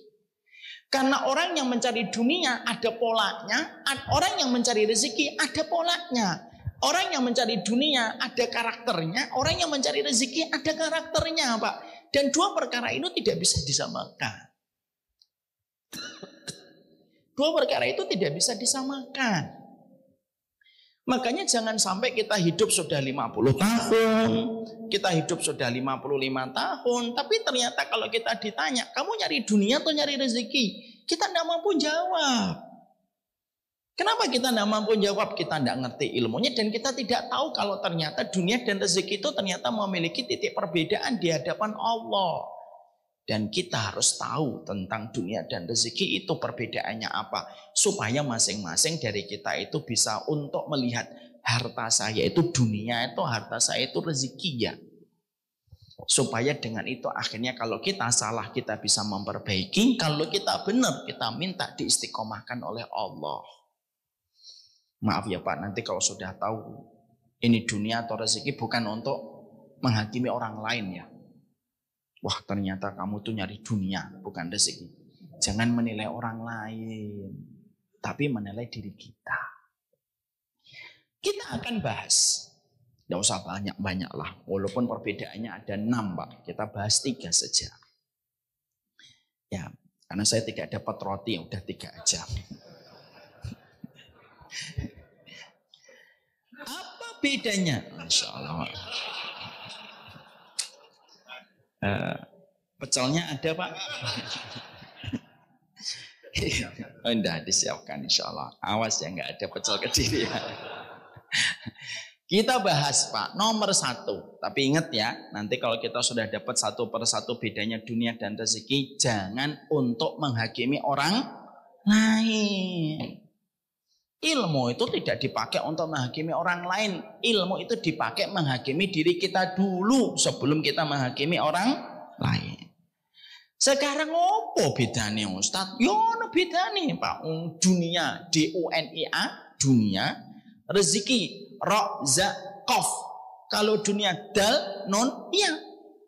Karena orang yang mencari dunia ada polanya, orang yang mencari rezeki ada polanya. Orang yang mencari dunia ada karakternya, orang yang mencari rezeki ada karakternya, Pak. Dan dua perkara itu tidak bisa disamakan. Dua perkara itu tidak bisa disamakan. Makanya jangan sampai kita hidup sudah 50 tahun, kita hidup sudah 55 tahun, tapi ternyata kalau kita ditanya, kamu nyari dunia atau nyari rezeki? Kita tidak mampu jawab. Kenapa kita tidak mampu jawab? Kita tidak ngerti ilmunya dan kita tidak tahu kalau ternyata dunia dan rezeki itu ternyata memiliki titik perbedaan di hadapan Allah. Dan kita harus tahu tentang dunia dan rezeki itu perbedaannya apa. Supaya masing-masing dari kita itu bisa untuk melihat harta saya itu dunia itu, harta saya itu rezeki ya. Supaya dengan itu akhirnya kalau kita salah kita bisa memperbaiki. Kalau kita benar kita minta diistiqomahkan oleh Allah. Maaf ya Pak, nanti kalau sudah tahu ini dunia atau rezeki bukan untuk menghakimi orang lain ya. Wah ternyata kamu tuh nyari dunia bukan rezeki. Jangan menilai orang lain, tapi menilai diri kita. Kita akan bahas, tidak usah banyak-banyak lah. Walaupun perbedaannya ada 6 Pak, kita bahas 3 saja. Ya, karena saya tidak dapat roti, udah 3 aja. Apa bedanya? Masya Allah. Pecelnya ada Pak? Oh, enggak disiapkan insya Allah. Awas ya nggak ada pecel kecil ya. Kita bahas Pak nomor 1. Tapi ingat ya, nanti kalau kita sudah dapat 1 per 1 bedanya dunia dan rezeki, jangan untuk menghakimi orang lain. Ilmu itu tidak dipakai untuk menghakimi orang lain. Ilmu itu dipakai menghakimi diri kita dulu sebelum kita menghakimi orang lain. Sekarang apa bedanya Ustaz? Ya ono bedanya Pak. Dunia dunia, dunia, rezeki ra za qaf. Kalau dunia dal non ya.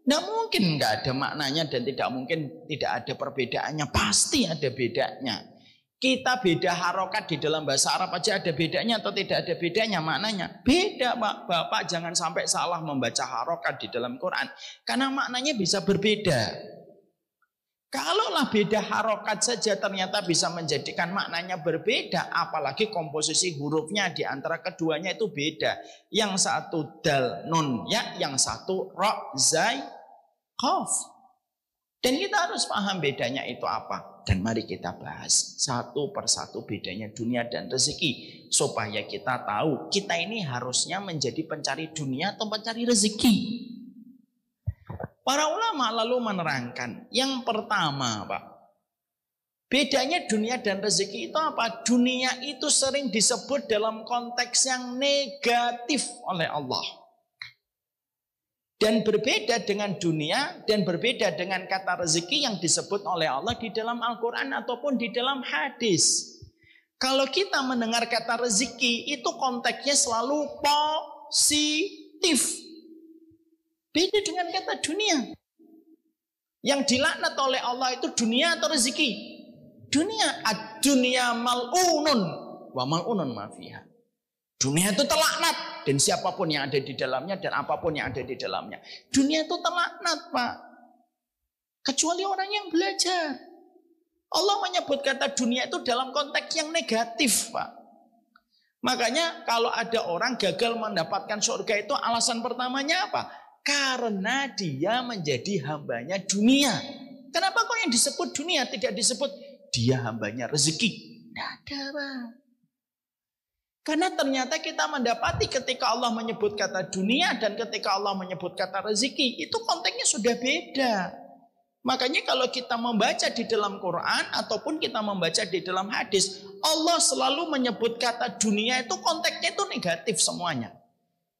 Tidak mungkin nggak ada maknanya dan tidak mungkin tidak ada perbedaannya. Pasti ada bedanya. Kita beda harokat di dalam bahasa Arab aja ada bedanya atau tidak ada bedanya maknanya? Beda Pak. Bapak jangan sampai salah membaca harokat di dalam Quran. Karena maknanya bisa berbeda. Kalaulah beda harokat saja ternyata bisa menjadikan maknanya berbeda. Apalagi komposisi hurufnya di antara keduanya itu beda. Yang satu dal nun ya, yang satu ra zai qaf. Dan kita harus paham bedanya itu apa. Dan mari kita bahas 1 per 1 bedanya dunia dan rezeki. Supaya kita tahu kita ini harusnya menjadi pencari dunia atau pencari rezeki. Para ulama lalu menerangkan. Yang pertama Pak. Bedanya dunia dan rezeki itu apa? Dunia itu sering disebut dalam konteks yang negatif oleh Allah. Dan berbeda dengan dunia dan berbeda dengan kata rezeki yang disebut oleh Allah di dalam Al-Quran ataupun di dalam hadis. Kalau kita mendengar kata rezeki itu konteksnya selalu positif. Beda dengan kata dunia. Yang dilaknat oleh Allah itu dunia atau rezeki? Dunia. Ad-dunya mal'unun wa mal'unun ma fiha. Dunia itu terlaknat dan siapapun yang ada di dalamnya dan apapun yang ada di dalamnya. Dunia itu terlaknat Pak. Kecuali orang yang belajar. Allah menyebut kata dunia itu dalam konteks yang negatif Pak. Makanya kalau ada orang gagal mendapatkan surga itu alasan pertamanya apa? Karena dia menjadi hambanya dunia. Kenapa kok yang disebut dunia tidak disebut dia hambanya rezeki? Tidak ada Pak. Karena ternyata kita mendapati ketika Allah menyebut kata dunia dan ketika Allah menyebut kata rezeki, itu konteksnya sudah beda. Makanya kalau kita membaca di dalam Quran ataupun kita membaca di dalam hadis, Allah selalu menyebut kata dunia itu konteksnya itu negatif semuanya.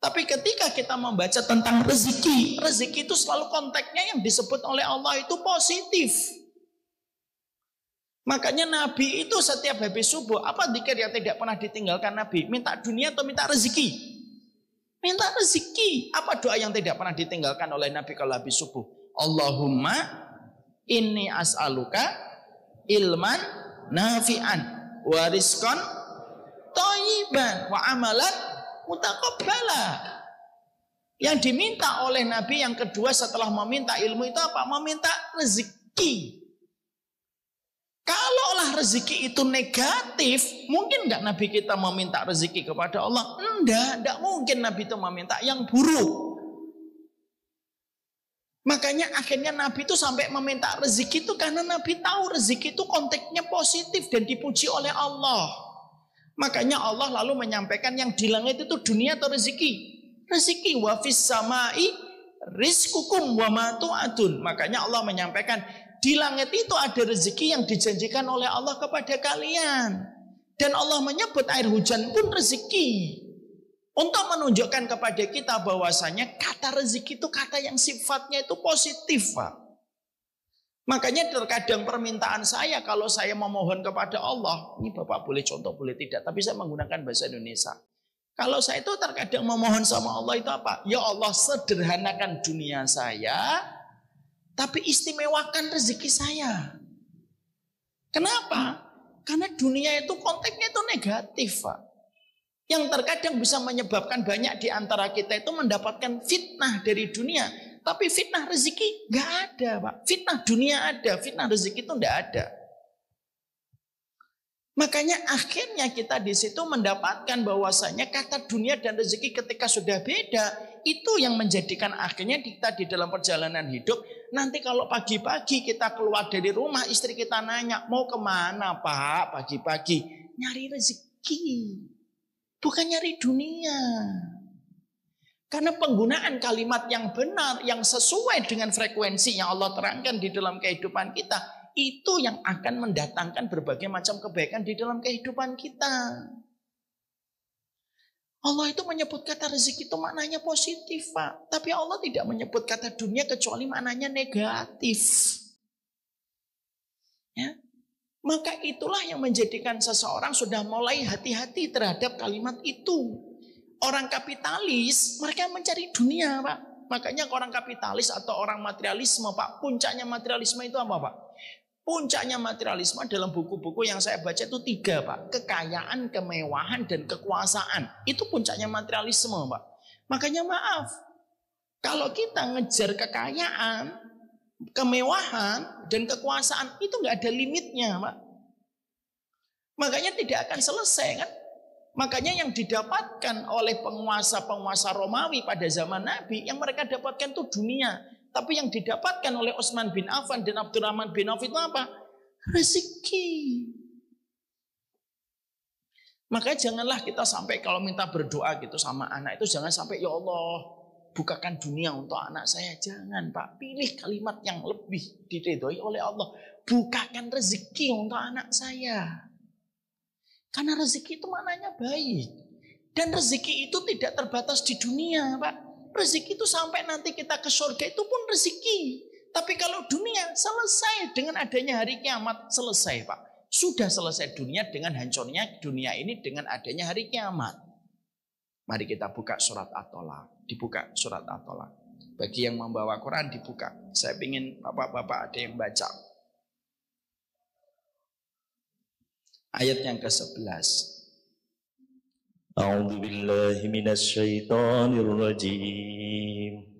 Tapi ketika kita membaca tentang rezeki, rezeki itu selalu konteksnya yang disebut oleh Allah itu positif. Makanya Nabi itu setiap habis subuh, apa dzikir yang tidak pernah ditinggalkan Nabi? Minta dunia atau minta rezeki? Minta rezeki. Apa doa yang tidak pernah ditinggalkan oleh Nabi kalau habis subuh? Allahumma inni as'aluka ilman nafi'an wa rizqan thayyiban wa amalan mutaqabbala. Yang diminta oleh Nabi yang kedua setelah meminta ilmu itu apa? Meminta rezeki. Kalaulah rezeki itu negatif, mungkin enggak Nabi kita meminta rezeki kepada Allah? Enggak mungkin Nabi itu meminta yang buruk. Makanya akhirnya Nabi itu sampai meminta rezeki itu karena Nabi tahu rezeki itu konteksnya positif dan dipuji oleh Allah. Makanya Allah lalu menyampaikan yang di langit itu dunia atau rezeki? Rezeki. Wa fis samai rizqukum wa ma tu'adun. Makanya Allah menyampaikan di langit itu ada rezeki yang dijanjikan oleh Allah kepada kalian. Dan Allah menyebut air hujan pun rezeki. Untuk menunjukkan kepada kita bahwasanya kata rezeki itu kata yang sifatnya itu positif, Pak. Makanya terkadang permintaan saya kalau saya memohon kepada Allah, ini Bapak boleh contoh boleh tidak, tapi saya menggunakan bahasa Indonesia. Kalau saya itu terkadang memohon sama Allah itu apa? Ya Allah, sederhanakan dunia saya, tapi istimewakan rezeki saya. Kenapa? Karena dunia itu konteksnya itu negatif, Pak. Yang terkadang bisa menyebabkan banyak di antara kita itu mendapatkan fitnah dari dunia. Tapi fitnah rezeki nggak ada, Pak. Fitnah dunia ada, fitnah rezeki itu nggak ada. Makanya akhirnya kita di situ mendapatkan bahwasanya kata dunia dan rezeki ketika sudah beda, itu yang menjadikan akhirnya kita di dalam perjalanan hidup. Nanti kalau pagi-pagi kita keluar dari rumah, istri kita nanya, mau kemana Pak pagi-pagi? Nyari rezeki, bukan nyari dunia. Karena penggunaan kalimat yang benar, yang sesuai dengan frekuensi yang Allah terangkan di dalam kehidupan kita, itu yang akan mendatangkan berbagai macam kebaikan di dalam kehidupan kita. Allah itu menyebut kata rezeki itu maknanya positif, Pak. Tapi Allah tidak menyebut kata dunia kecuali maknanya negatif. Ya. Maka itulah yang menjadikan seseorang sudah mulai hati-hati terhadap kalimat itu. Orang kapitalis, mereka mencari dunia, Pak. Makanya orang kapitalis atau orang materialisme, Pak. Puncaknya materialisme itu apa, Pak? Puncaknya materialisme dalam buku-buku yang saya baca itu 3, Pak. Kekayaan, kemewahan, dan kekuasaan. Itu puncaknya materialisme, Pak. Makanya maaf, kalau kita ngejar kekayaan, kemewahan, dan kekuasaan, itu nggak ada limitnya, Pak. Makanya tidak akan selesai, kan? Makanya yang didapatkan oleh penguasa-penguasa Romawi pada zaman Nabi, yang mereka dapatkan itu dunia. Tapi yang didapatkan oleh Utsman bin Affan dan Abdurrahman bin Auf itu apa? Rezeki. Makanya janganlah kita sampai kalau minta berdoa gitu sama anak itu jangan sampai ya Allah bukakan dunia untuk anak saya. Jangan, Pak. Pilih kalimat yang lebih diridhoi oleh Allah. Bukakan rezeki untuk anak saya. Karena rezeki itu maknanya baik. Dan rezeki itu tidak terbatas di dunia, Pak. Rezeki itu sampai nanti kita ke surga itu pun rezeki. Tapi kalau dunia selesai dengan adanya hari kiamat, selesai, Pak. Sudah selesai dunia dengan hancurnya dunia ini dengan adanya hari kiamat. Mari kita buka surat At-Tolaq. Dibuka surat At-Tolaq. Bagi yang membawa Quran dibuka. Saya ingin bapak-bapak ada yang baca. Ayat yang ke-11. A'udzu billahi minasy syaithanir rajim.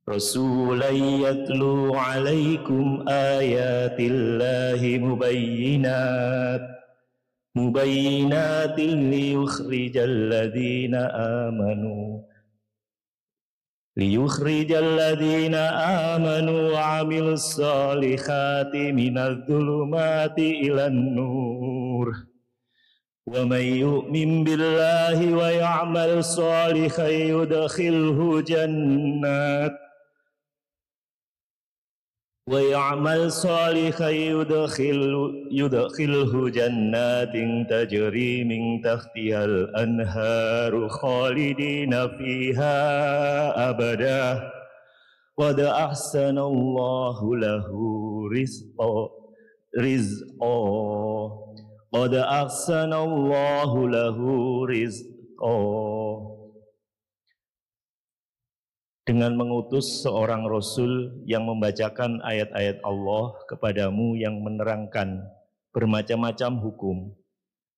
Rasulan yatlu 'alaikum ayatillahi mubayyinatin liyukhrijal ladzina amanu wa 'amilus solihati minadh dhulumati ilan nur wa may yu'min billahi wa ya'mal sholihan yudkhilhu ويعمل صالحا يدخله جنات تجري من تحتها الأنهار خالدين فيها أبدا قد أحسن الله له رزقا قد أحسن الله له رزقا. Dengan mengutus seorang Rasul yang membacakan ayat-ayat Allah kepadamu yang menerangkan bermacam-macam hukum,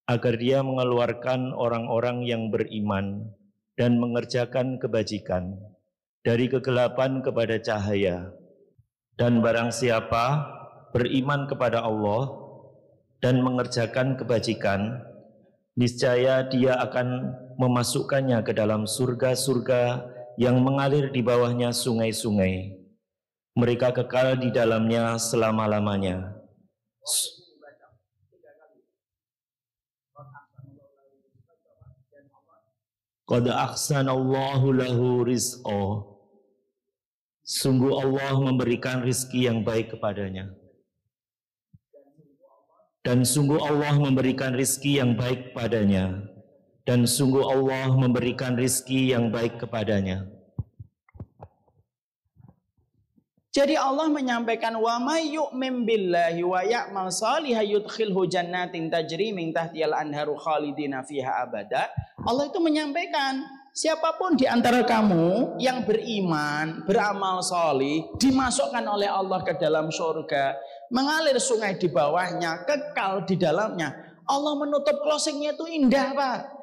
agar dia mengeluarkan orang-orang yang beriman dan mengerjakan kebajikan dari kegelapan kepada cahaya. Dan barang siapa beriman kepada Allah dan mengerjakan kebajikan, niscaya dia akan memasukkannya ke dalam surga-surga yang mengalir di bawahnya sungai-sungai. Mereka kekal di dalamnya selama-lamanya. Qad ahsanallahu lahu rizqa. Sungguh Allah memberikan rizki yang baik kepadanya. Dan sungguh Allah memberikan rizki yang baik kepadanya. Dan sungguh Allah memberikan rizki yang baik kepadanya. Jadi Allah menyampaikan wa may yu'min billahi wa ya'mal shalihan yudkhilhu jannatin tajri min tahtihal anharu khalidina fiha abada. Allah itu menyampaikan siapapun di antara kamu yang beriman, beramal salih, dimasukkan oleh Allah ke dalam surga, mengalir sungai di bawahnya, kekal di dalamnya. Allah menutup closingnya itu indah, Pak.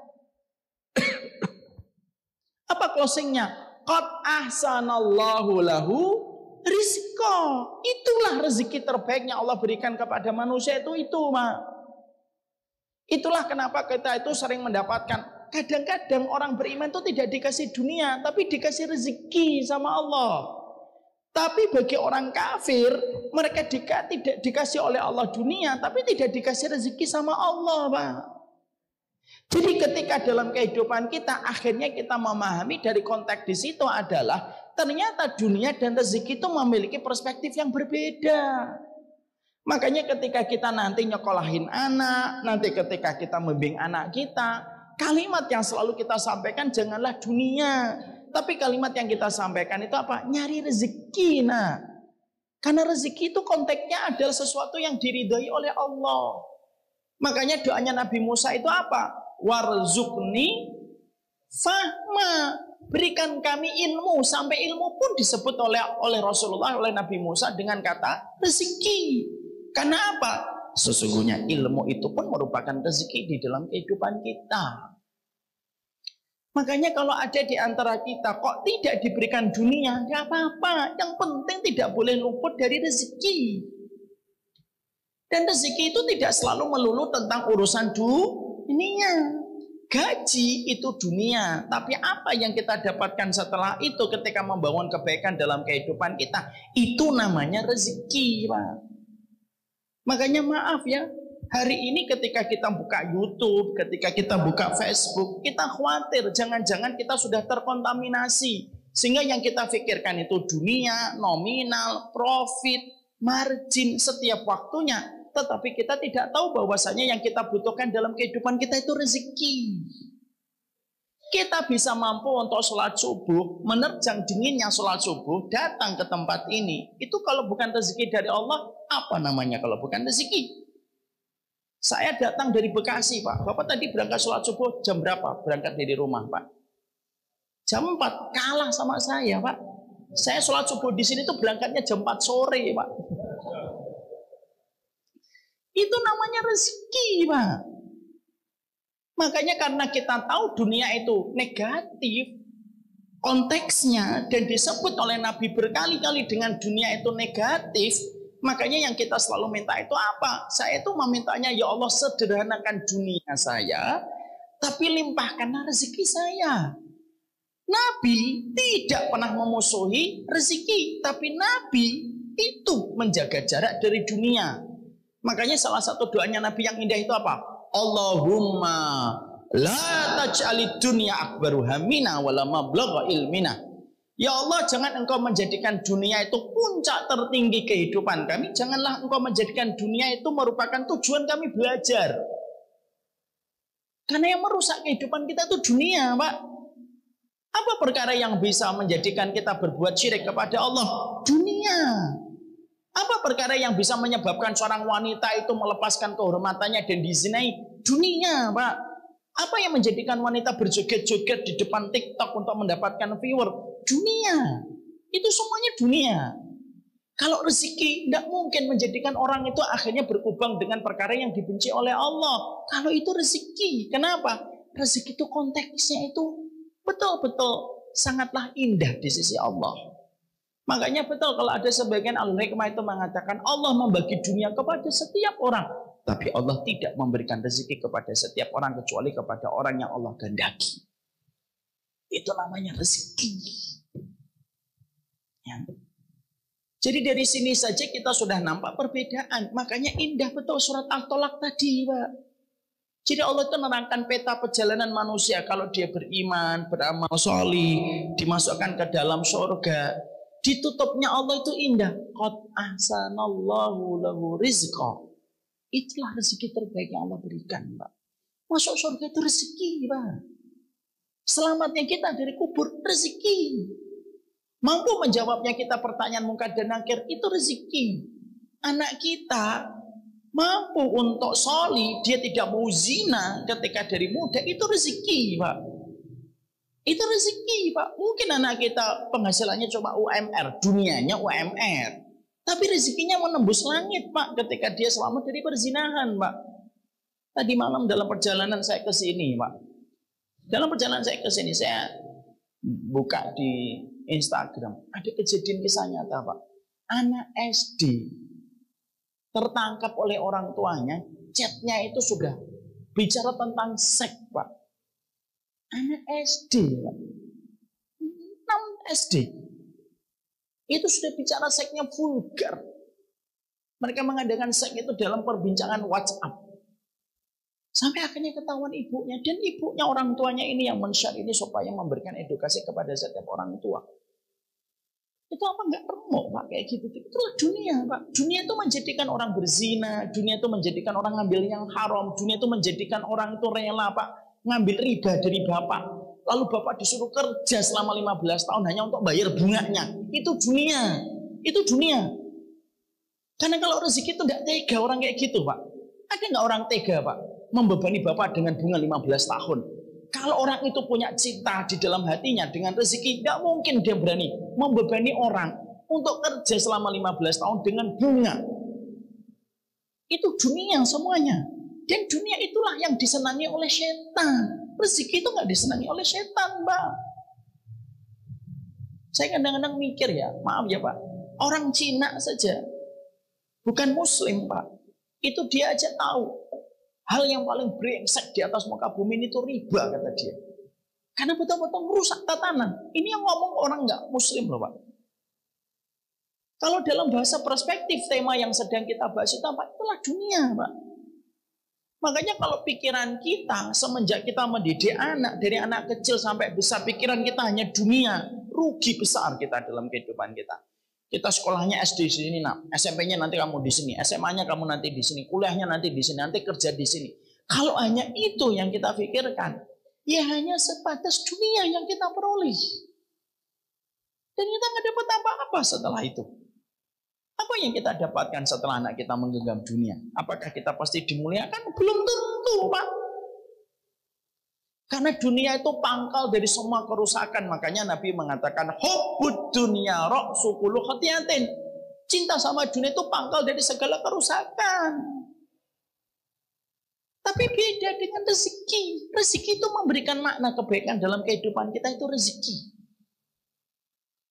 Apa closingnya? Qad ahsanallahu lahu rizqa. Itulah rezeki terbaiknya Allah berikan kepada manusia itu Pak. Itulah kenapa kita itu sering mendapatkan, kadang-kadang orang beriman itu tidak dikasih dunia, tapi dikasih rezeki sama Allah. Tapi bagi orang kafir, mereka tidak dikasih oleh Allah dunia, tapi tidak dikasih rezeki sama Allah, Pak. Jadi ketika dalam kehidupan kita akhirnya kita memahami dari konteks di situ adalah ternyata dunia dan rezeki itu memiliki perspektif yang berbeda. Makanya ketika kita nanti nyekolahin anak, nanti ketika kita membimbing anak kita, kalimat yang selalu kita sampaikan janganlah dunia, tapi kalimat yang kita sampaikan itu apa? Nyari rezeki. Nah, karena rezeki itu konteksnya adalah sesuatu yang diridhoi oleh Allah. Makanya doanya Nabi Musa itu apa? Warzuqni fahma. Berikan kami ilmu. Sampai ilmu pun disebut oleh Rasulullah, oleh Nabi Musa dengan kata rezeki. Karena apa? Sesungguhnya ilmu itu pun merupakan rezeki di dalam kehidupan kita. Makanya kalau ada di antara kita kok tidak diberikan dunia, tidak apa-apa. Yang penting tidak boleh luput dari rezeki. Dan rezeki itu tidak selalu melulu tentang urusan dunia. Gaji itu dunia, tapi apa yang kita dapatkan setelah itu ketika membangun kebaikan dalam kehidupan kita, itu namanya rezeki, Pak. Makanya maaf ya, hari ini ketika kita buka YouTube, ketika kita buka Facebook, kita khawatir jangan-jangan kita sudah terkontaminasi. Sehingga yang kita pikirkan itu dunia, nominal, profit, margin setiap waktunya. Tetapi kita tidak tahu bahwasanya yang kita butuhkan dalam kehidupan kita itu rezeki. Kita bisa mampu untuk sholat subuh, menerjang dinginnya sholat subuh, datang ke tempat ini. Itu kalau bukan rezeki dari Allah, apa namanya kalau bukan rezeki? Saya datang dari Bekasi, Pak. Bapak tadi berangkat sholat subuh jam berapa? Berangkat dari rumah, Pak. Jam 4, kalah sama saya, Pak. Saya sholat subuh di sini tuh berangkatnya jam 4 sore, Pak. Itu namanya rezeki, Pak. Makanya karena kita tahu dunia itu negatif, konteksnya, dan disebut oleh Nabi berkali-kali dengan dunia itu negatif, makanya yang kita selalu minta itu apa? Saya itu memintanya, ya Allah sederhanakan dunia saya, tapi limpahkanlah rezeki saya. Nabi tidak pernah memusuhi rezeki, tapi Nabi itu menjaga jarak dari dunia. Makanya salah satu doanya Nabi yang indah itu apa? Allahumma la taj'alid dunya akbaru hamina wala mablagha ilmina. Ya Allah, jangan engkau menjadikan dunia itu puncak tertinggi kehidupan kami. Janganlah engkau menjadikan dunia itu merupakan tujuan kami belajar. Karena yang merusak kehidupan kita itu dunia, Pak. Apa perkara yang bisa menjadikan kita berbuat syirik kepada Allah? Dunia. Apa perkara yang bisa menyebabkan seorang wanita itu melepaskan kehormatannya dan dizinai? Dunia, Pak. Apa yang menjadikan wanita berjoget-joget di depan TikTok untuk mendapatkan viewer? Dunia. Itu semuanya dunia. Kalau rezeki tidak mungkin menjadikan orang itu akhirnya berkubang dengan perkara yang dibenci oleh Allah. Kalau itu rezeki. Kenapa? Rezeki itu konteksnya itu betul-betul sangatlah indah di sisi Allah. Makanya betul kalau ada sebagian ahli hikmah itu mengatakan Allah membagi dunia kepada setiap orang. Tapi Allah tidak memberikan rezeki kepada setiap orang kecuali kepada orang yang Allah kehendaki. Itu namanya rezeki. Ya. Jadi dari sini saja kita sudah nampak perbedaan. Makanya indah betul surat Al-Tolak tadi, Pak. Jadi Allah itu menerangkan peta perjalanan manusia. Kalau dia beriman, beramal solih, dimasukkan ke dalam surga. Ditutupnya Allah itu indah. Qad ahsanallahu lahu rizqa. Itulah rezeki terbaik yang Allah berikan, Pak. Masuk surga itu rezeki, Pak. Selamatnya kita dari kubur, rezeki. Mampu menjawabnya kita pertanyaan mungkar dan nakir, itu rezeki. Anak kita mampu untuk soli, dia tidak mau zina ketika dari muda, itu rezeki, Pak. Itu rezeki, Pak. Mungkin anak kita penghasilannya cuma UMR, dunianya UMR. Tapi rezekinya menembus langit, Pak, ketika dia selamat dari perzinahan, Pak. Tadi malam dalam perjalanan saya ke sini, Pak. Dalam perjalanan saya ke sini, saya buka di Instagram. Ada kejadian kisah nyata, Pak. Anak SD tertangkap oleh orang tuanya, chatnya itu sudah bicara tentang seks, Pak. Anak SD, Pak. 6 SD. Itu sudah bicara seksnya vulgar. Mereka mengadakan seks itu dalam perbincangan WhatsApp. Sampai akhirnya ketahuan ibunya. Dan ibunya orang tuanya ini yang men-share ini supaya memberikan edukasi kepada setiap orang tua. Itu apa enggak remuk, Pak, kayak gitu. Itulah dunia, Pak. Dunia itu menjadikan orang berzina. Dunia itu menjadikan orang ngambil yang haram. Dunia itu menjadikan orang itu rela, Pak, ngambil riba dari bapak. Lalu bapak disuruh kerja selama 15 tahun hanya untuk bayar bunganya. Itu dunia. Itu dunia. Karena kalau rezeki itu tidak tega orang kayak gitu, Pak. Ada nggak orang tega, Pak, membebani bapak dengan bunga 15 tahun? Kalau orang itu punya cinta di dalam hatinya dengan rezeki, tidak mungkin dia berani membebani orang untuk kerja selama 15 tahun dengan bunga. Itu dunia semuanya. Dan dunia itulah yang disenangi oleh setan. Rezeki itu nggak disenangi oleh setan, Pak. Saya kadang-kadang mikir ya, maaf ya, Pak. Orang Cina saja, bukan Muslim, Pak. Itu dia aja tahu. Hal yang paling brengsek di atas muka bumi ini itu riba, kata dia. Karena betul-betul merusak tatanan. Ini yang ngomong orang nggak Muslim loh, Pak. Kalau dalam bahasa perspektif tema yang sedang kita bahas itu apa? Itulah dunia, Pak. Makanya kalau pikiran kita semenjak kita mendidik anak dari anak kecil sampai besar, pikiran kita hanya dunia, rugi besar kita dalam kehidupan kita. Kita sekolahnya SD di sini, nah, SMP-nya nanti kamu di sini, SMA-nya kamu nanti di sini, kuliahnya nanti di sini, nanti kerja di sini. Kalau hanya itu yang kita pikirkan, ya hanya sebatas dunia yang kita peroleh. Dan kita nggak dapat apa-apa setelah itu. Apa yang kita dapatkan setelah anak kita menggenggam dunia? Apakah kita pasti dimuliakan? Belum tentu, Pak. Karena dunia itu pangkal dari semua kerusakan. Makanya Nabi mengatakan, hubbud dunya ra'su kulli khati'atin. Cinta sama dunia itu pangkal dari segala kerusakan. Tapi beda dengan rezeki. Rezeki itu memberikan makna kebaikan dalam kehidupan kita, itu rezeki.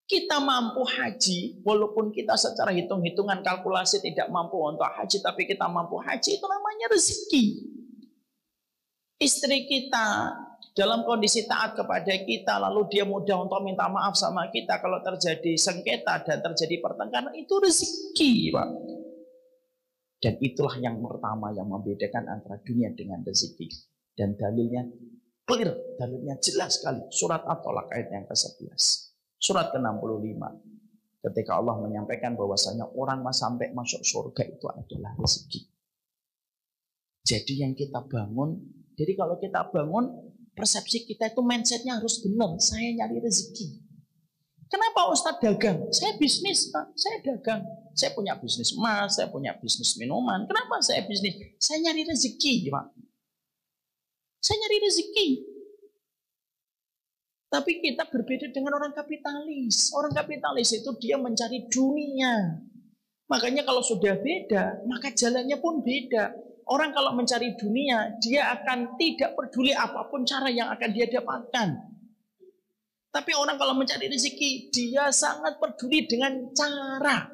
Kita mampu haji, walaupun kita secara hitung-hitungan kalkulasi tidak mampu untuk haji, tapi kita mampu haji, itu namanya rezeki. Istri kita dalam kondisi taat kepada kita, lalu dia mudah untuk minta maaf sama kita kalau terjadi sengketa dan terjadi pertengkaran, itu rezeki, Pak. Dan itulah yang pertama yang membedakan antara dunia dengan rezeki. Dan dalilnya clear, dalilnya jelas sekali. Surat At-Tolak ayat yang ke-11. Surat ke-65. Ketika Allah menyampaikan bahwasanya orang sampai masuk surga itu adalah rezeki. Jadi yang kita bangun, jadi kalau kita bangun, persepsi kita itu mindsetnya harus benar. Saya nyari rezeki. Kenapa Ustadz dagang? Saya bisnis, Pak. Saya dagang. Saya punya bisnis emas, saya punya bisnis minuman. Kenapa saya bisnis? Saya nyari rezeki, Pak. Saya nyari rezeki. Tapi kita berbeda dengan orang kapitalis. Orang kapitalis itu dia mencari dunia. Makanya kalau sudah beda, maka jalannya pun beda. Orang kalau mencari dunia, dia akan tidak peduli apapun cara yang akan dia dapatkan. Tapi orang kalau mencari rezeki, dia sangat peduli dengan cara.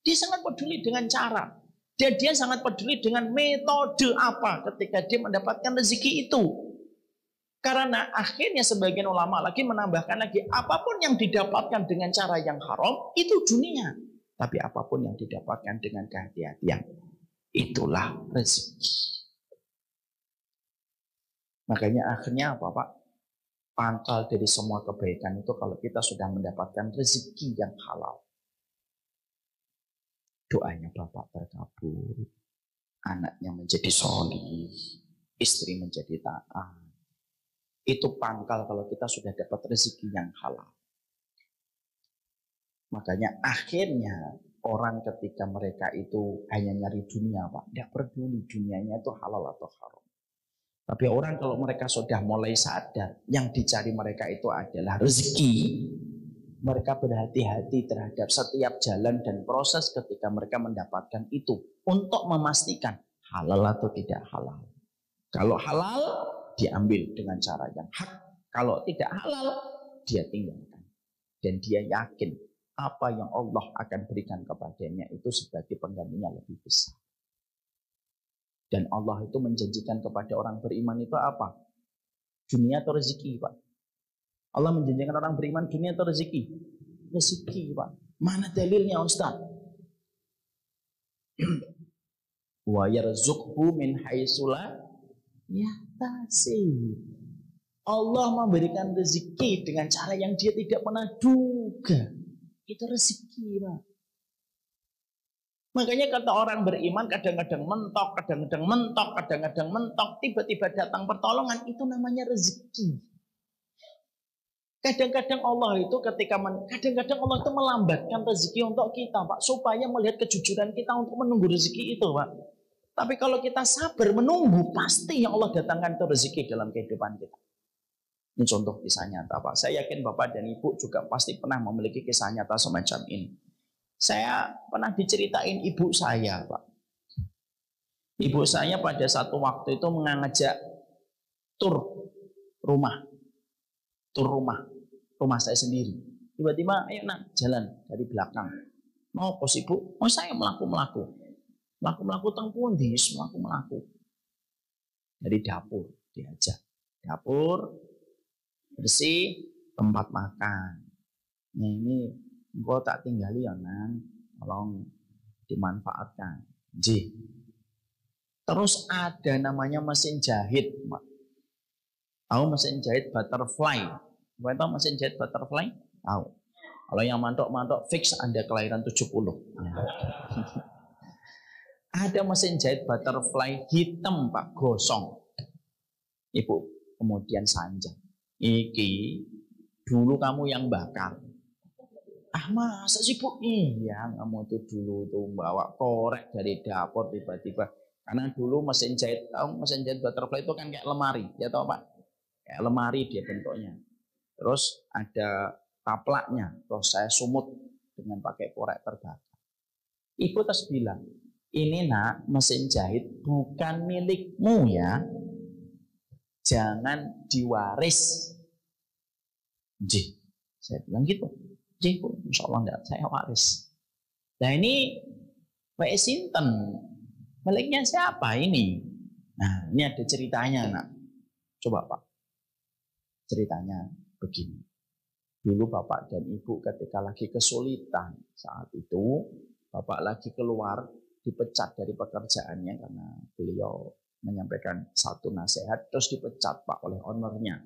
Dia sangat peduli dengan cara. Dan dia sangat peduli dengan metode apa ketika dia mendapatkan rezeki itu. Karena akhirnya sebagian ulama lagi menambahkan lagi, apapun yang didapatkan dengan cara yang haram, itu dunia. Tapi apapun yang didapatkan dengan kehati-hatian, itulah rezeki. Makanya akhirnya apa, Pak? Pangkal dari semua kebaikan itu kalau kita sudah mendapatkan rezeki yang halal. Doanya bapak terkabul, anaknya menjadi solih, istri menjadi taat. Itu pangkal kalau kita sudah dapat rezeki yang halal. Makanya akhirnya orang ketika mereka itu hanya nyari dunia, Pak, tidak peduli dunianya itu halal atau haram. Tapi orang kalau mereka sudah mulai sadar yang dicari mereka itu adalah rezeki, mereka berhati-hati terhadap setiap jalan dan proses ketika mereka mendapatkan itu untuk memastikan halal atau tidak halal. Kalau halal, diambil dengan cara yang hak. Kalau tidak halal, dia tinggalkan. Dan dia yakin apa yang Allah akan berikan kepadanya itu sebagai penggantinya lebih besar. Dan Allah itu menjanjikan kepada orang beriman itu apa? Dunia atau rezeki, Pak? Allah menjanjikan orang beriman dunia atau rezeki? Rezeki, Pak. Mana dalilnya, Ustaz? Wa yarzuqhu min haitsu la yahtasib. Allah memberikan rezeki dengan cara yang dia tidak pernah duga. Itu rezeki, Pak. Makanya kata orang beriman kadang-kadang mentok, kadang-kadang mentok, kadang-kadang mentok. Tiba-tiba datang pertolongan, itu namanya rezeki. Kadang-kadang Allah itu kadang-kadang Allah itu melambatkan rezeki untuk kita, Pak. Supaya melihat kejujuran kita untuk menunggu rezeki itu, Pak. Tapi kalau kita sabar menunggu, pasti yang Allah datangkan itu rezeki dalam kehidupan kita. Ini contoh kisah nyata, Pak. Saya yakin Bapak dan Ibu juga pasti pernah memiliki kisah nyata semacam ini. Saya pernah diceritain ibu saya, Pak. Ibu saya pada satu waktu itu mengajak tur rumah saya sendiri. Tiba-tiba, ayo nak jalan dari belakang. Mau pos ibu? Oh saya melaku teng pundi, melaku. Dari dapur diajak. Dapur bersih, tempat makan. Nah, ini engkau tak tinggali ya Nang, tolong dimanfaatkan. Ji. Terus ada namanya mesin jahit, Pak. Tahu mesin jahit butterfly? Bapak tahu mesin jahit butterfly? Tahu. Kalau yang mantok-mantok fix Anda kelahiran 70. Ada mesin jahit butterfly hitam, Pak, gosong. Ibu kemudian sanjang. Iki dulu kamu yang bakar. Ah masa sih Bu? Iya, kamu tuh dulu tuh bawa korek dari dapur tiba-tiba. Karena dulu mesin jahit butterfly itu kan kayak lemari, ya tahu Pak? Kayak lemari dia bentuknya. Terus ada taplaknya, terus saya sumut dengan pakai korek terbakar. Ibu terus bilang, ini nak mesin jahit bukan milikmu ya. Jangan diwaris. Ji, saya bilang gitu. Ji, Bu, insya Allah enggak, saya waris. Nah ini W.E. Sinten, miliknya siapa ini? Nah ini ada ceritanya nak. Coba Pak, ceritanya begini. Dulu Bapak dan Ibu ketika lagi kesulitan saat itu, Bapak lagi keluar, dipecat dari pekerjaannya karena beliau menyampaikan satu nasihat, terus dipecat Pak oleh ownernya.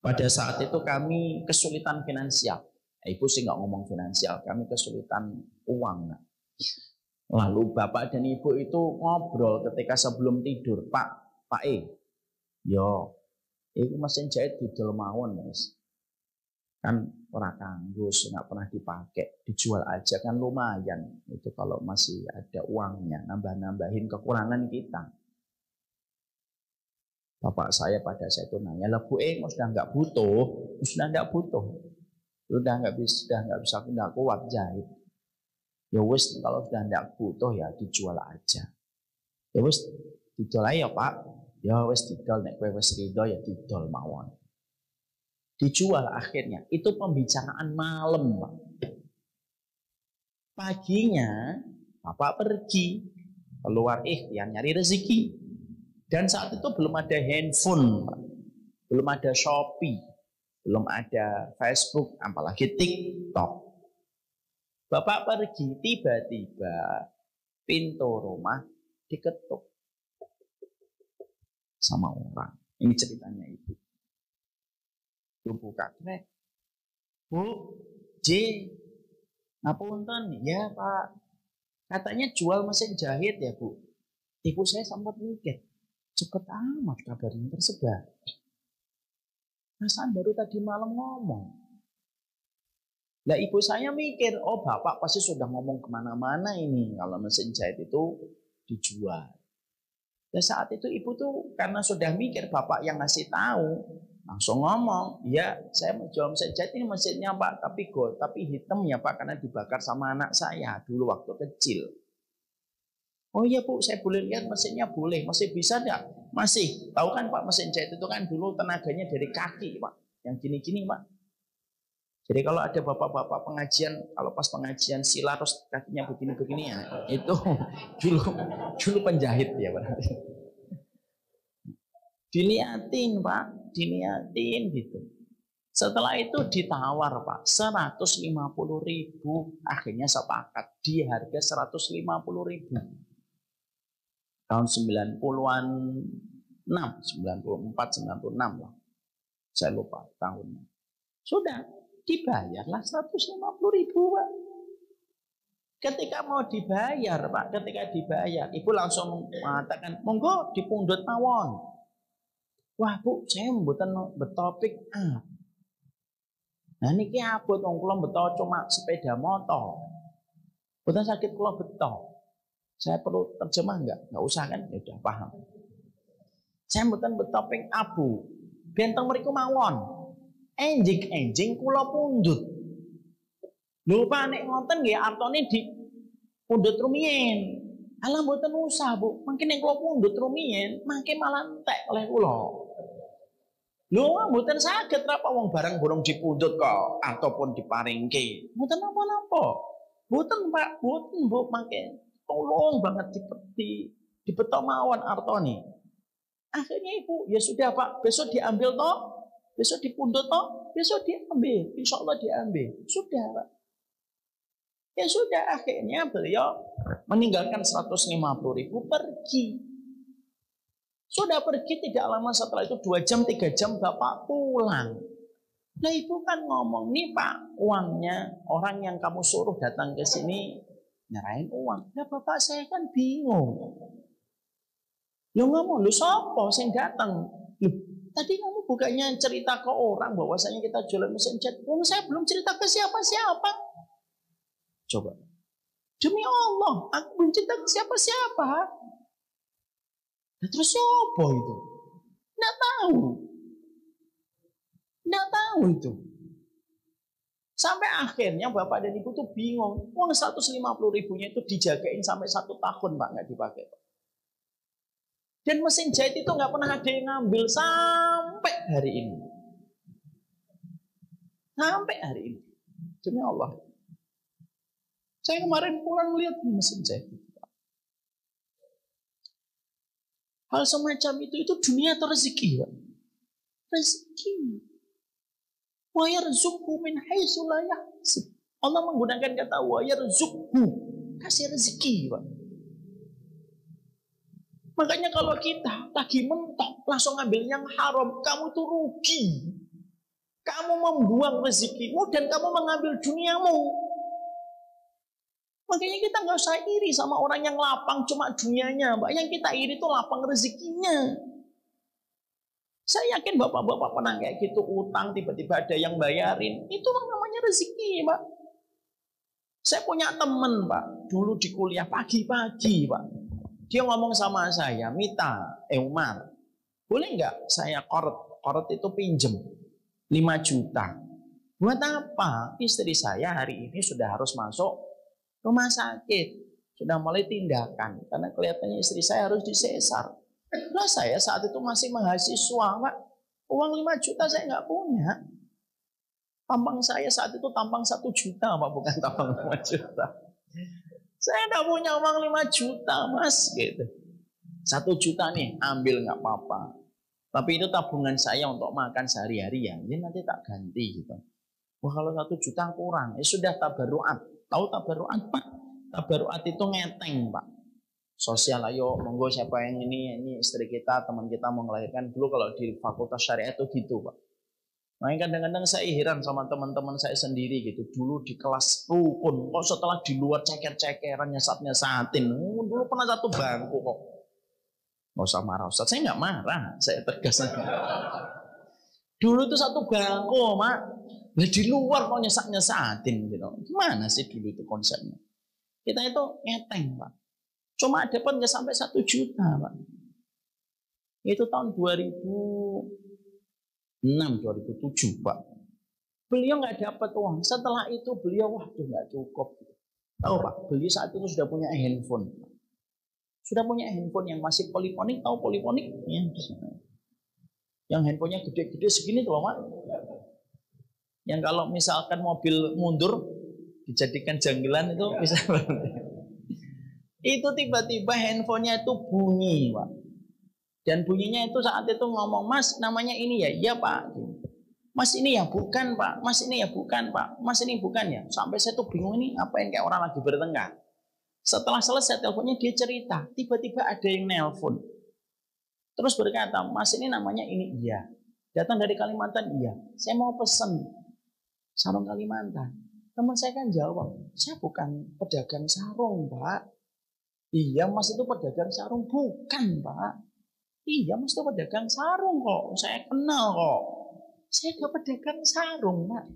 Pada saat itu kami kesulitan finansial. Ibu sih nggak ngomong finansial, kami kesulitan uang. Lalu bapak dan ibu itu ngobrol ketika sebelum tidur, Pak yo, itu mesin jahit didol mawon, Mas. Kan ora kanggo, nggak pernah dipakai, dijual aja kan lumayan. Itu kalau masih ada uangnya, nambah-nambahin kekurangan kita. Bapak saya pada saya itu nanya, lah Bu sudah nggak butuh, sudah nggak bisa, nggak kuat jahit. Ya wis kalau sudah nggak butuh ya dijual aja. Ya wis didol aja ya Pak. Ya wis didol, nek kowe wis rido ya didol mawon. Dijual akhirnya. Itu pembicaraan malam, Pak. Paginya Bapak pergi keluar ikhtiar nyari rezeki. Dan saat itu belum ada handphone, Pak. Belum ada Shopee, belum ada Facebook, apalagi TikTok. Bapak pergi, tiba-tiba pintu rumah diketuk sama orang. Ini ceritanya Ibu. Buka krek. Bu, J, ngapunten ya Pak. Katanya jual mesin jahit ya Bu. Ibu saya sempat mikir, cepet amat kabarnya tersebar. Perasaan baru tadi malam ngomong. Lah ibu saya mikir, oh bapak pasti sudah ngomong kemana-mana ini kalau mesin jahit itu dijual. Dan saat itu ibu tuh karena sudah mikir bapak yang ngasih tahu, langsung ngomong, ya saya mau jual mesin jahit ini mesinnya Pak, tapi hitam ya Pak karena dibakar sama anak saya dulu waktu kecil. Oh iya Bu, saya boleh lihat mesinnya? Boleh. Masih bisa enggak? Masih. Tahu kan Pak, mesin jahit itu kan dulu tenaganya dari kaki Pak, yang gini-gini Pak. Jadi kalau ada bapak-bapak pengajian, kalau pas pengajian sila terus kakinya begini-begini ya, itu dulu penjahit ya berarti. Diliatin Pak, diliatin gitu. Setelah itu ditawar Pak, 150.000, akhirnya sepakat di harga 150.000. Tahun 90-an 94, 96 lah. Saya lupa tahunnya. Sudah dibayarlah 150.000 Pak. Ketika mau dibayar Pak, Ibu langsung mengatakan, monggo dipundhut mawon. Wah Bu, saya mboten beto pick up. Nah niki abot wong kula beto cuma sepeda motor. Mboten sakit kula beto. Saya perlu terjemah enggak? Enggak usah kan? Ya udah paham. Saya mboten beto pick up Bu. Benteng mriku mawon. Enjing kula pundhut. Lho Pak nek ngoten nggih artone di pundhut rumiyin. Alah mboten usah Bu. Mangke nek kula pundhut rumiyin, mangke malah entek oleh kula. Lho mboten saged napa wong barang burung dipundhut kok ataupun diparingke. Mboten napa-napa. Mboten Pak, mboten Bu mangke. Tolong banget dibetok mawon artone. Akhirnya Ibu, ya sudah Pak, besok diambil toh. Besok dipundhut toh, besok diambil. Insyaallah diambil. Sudah Pak. Ya sudah akhirnya beliau meninggalkan 150.000 pergi. Sudah pergi tidak lama setelah itu 2 jam 3 jam Bapak pulang. Nah Ibu kan ngomong, nih Pak uangnya orang yang kamu suruh datang ke sini nyerahin uang. Nah Bapak saya kan bingung. Lu ngomong, lu sopo sing datang? Tadi kamu bukannya cerita ke orang bahwasanya kita jualan mesin jahit. Saya belum cerita ke siapa-siapa. Coba. Demi Allah, aku belum cerita ke siapa-siapa. Nah, terus siapa itu? Nggak tahu itu. Sampai akhirnya Bapak dan Ibu tuh bingung. Uang 150.000-nya itu dijagain sampai 1 tahun Pak, nggak dipakai. Dan mesin jahit itu nggak pernah ada yang ngambil sampai hari ini. Sampai hari ini. Demi Allah. Saya kemarin pulang lihat mesin jahit. Hal semacam itu dunia atau rezeki, Pak? Rezeki. Wa yarzuqhu min haitsu la yahtasib. Allah menggunakan kata wa yarzuqhu, kasih rezeki, Pak. Makanya kalau kita lagi mentok langsung ngambil yang haram, kamu tuh rugi. Kamu membuang rezekimu dan kamu mengambil duniamu. Makanya kita nggak usah iri sama orang yang lapang cuma dunianya, Mbak. Yang kita iri itu lapang rezekinya. Saya yakin bapak-bapak pernah kayak gitu, utang tiba-tiba ada yang bayarin. Itu namanya rezeki, Pak. Saya punya teman, Pak, dulu di kuliah pagi-pagi, Pak. Dia ngomong sama saya, Umar, boleh nggak saya korot itu pinjem 5 juta. Buat apa? Istri saya hari ini sudah harus masuk rumah sakit, sudah mulai tindakan karena kelihatannya istri saya harus disesar. Nah, saya saat itu masih mahasiswa, Pak. Uang 5 juta saya nggak punya. Tampang saya saat itu tampang 1 juta, Pak, bukan tampang 5 juta. Saya nggak punya uang 5 juta, Mas, gitu. 1 juta nih, ambil nggak apa-apa. Tapi itu tabungan saya untuk makan sehari-hari ya. Ini nanti tak ganti gitu. Wah, kalau 1 juta kurang, ya sudah tabaruat. Tahu tabaruat, Pak? Tabaruat itu ngeteng, Pak. Sosial, ayo monggo siapa yang ini istri kita, teman kita mau melahirkan. Dulu kalau di fakultas syariah itu gitu, Pak. Makanya kadang-kadang saya heran sama teman-teman saya sendiri gitu. Dulu di kelas rukun, kok setelah di luar ceker-cekeran, nyesat-nyesatin. Dulu pernah satu bangku kok. Nggak usah marah, Ustaz. Saya nggak marah, saya tegas aja. Dulu itu satu bangku, Mak. Nah, di luar kok nyesak-nyesatin gitu. Gimana sih dulu itu konsepnya? Kita itu ngeteng, Pak. Cuma dapat nggak sampai 1 juta, Pak. Itu tahun 2006, 2007, Pak. Beliau nggak dapat uang. Setelah itu beliau, waduh nggak cukup. Tahu, Pak, beliau saat itu sudah punya handphone. Sudah punya handphone yang masih poliponik. Tahu poliponik? Ya. Yang handphonenya gede-gede segini tuh, Pak. Yang kalau misalkan mobil mundur dijadikan janggilan itu bisa. Itu tiba-tiba handphonenya itu bunyi, Pak. Dan bunyinya itu saat itu ngomong, Mas namanya ini ya? Iya, Pak. Mas ini ya bukan, Pak. Mas ini ya bukan, Pak. Mas ini bukan ya. Sampai saya tuh bingung ini apa yang kayak orang lagi bertengkar. Setelah selesai teleponnya dia cerita, tiba-tiba ada yang nelpon. Terus berkata, Mas ini namanya ini? Iya. Datang dari Kalimantan? Iya. Saya mau pesen sarung Kalimantan. Teman saya kan jawab, saya bukan pedagang sarung, Pak. Iya, Mas itu pedagang sarung. Bukan, Pak. Iya, Mas itu pedagang sarung kok. Saya kenal kok. Saya gak pedagang sarung, Pak.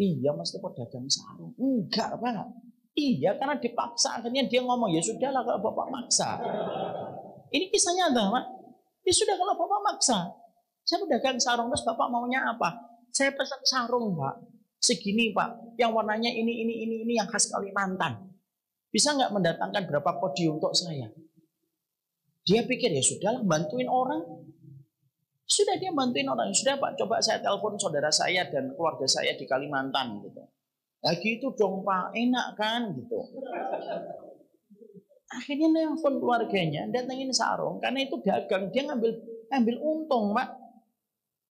Iya, Mas itu pedagang sarung. Enggak, Pak. Iya, karena dipaksa. Akhirnya dia ngomong, ya sudahlah kalau Bapak maksa. Ini kisahnya ada, Pak. Ya sudah kalau Bapak maksa. Saya pedagang sarung, terus Bapak maunya apa? Saya pesan sarung, Pak. Segini, Pak. Yang warnanya ini yang khas Kalimantan. Bisa nggak mendatangkan berapa kodi untuk saya? Dia pikir ya sudahlah bantuin orang. Sudah dia bantuin orang. Sudah, Pak, coba saya telepon saudara saya dan keluarga saya di Kalimantan gitu. Nah gitu dong, Pak, enak kan gitu. Akhirnya nelfon keluarganya, datengin sarung karena itu dagang, dia ngambil untung, Pak.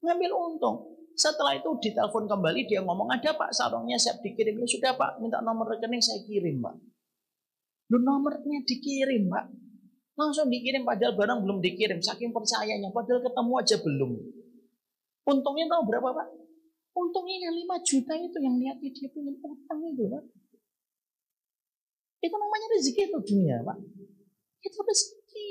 Ngambil untung. Setelah itu ditelepon kembali, dia ngomong, ada Pak sarungnya siap dikirim. Ya sudah, Pak, minta nomor rekening saya kirim, Pak. Lu nomornya dikirim, Pak. Langsung dikirim padahal barang belum dikirim. Saking percayanya, padahal ketemu aja belum. Untungnya tahu berapa, Pak? Untungnya yang 5 juta itu yang niatnya dia pengen utang itu, Pak. Itu namanya rezeki itu dunia, Pak. Itu rezeki.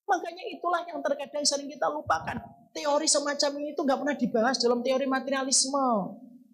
Makanya itulah yang terkadang sering kita lupakan. Teori semacam ini itu nggak pernah dibahas dalam teori materialisme.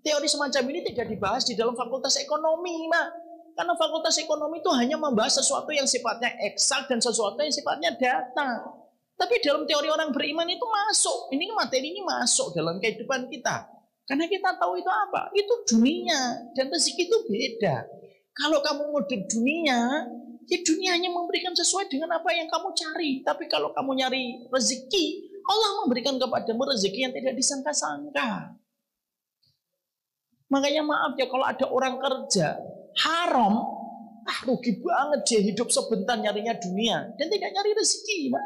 Teori semacam ini tidak dibahas di dalam fakultas ekonomi, Pak. Karena fakultas ekonomi itu hanya membahas sesuatu yang sifatnya eksak dan sesuatu yang sifatnya data. Tapi dalam teori orang beriman itu masuk. Ini materi ini masuk dalam kehidupan kita. Karena kita tahu itu apa? Itu dunia. Dan rezeki itu beda. Kalau kamu ngode dunia, ya dunianya memberikan sesuai dengan apa yang kamu cari. Tapi kalau kamu nyari rezeki, Allah memberikan kepadamu rezeki yang tidak disangka-sangka. Makanya maaf ya kalau ada orang kerja haram, rugi banget dia hidup sebentar nyarinya dunia dan tidak nyari rezeki, Pak.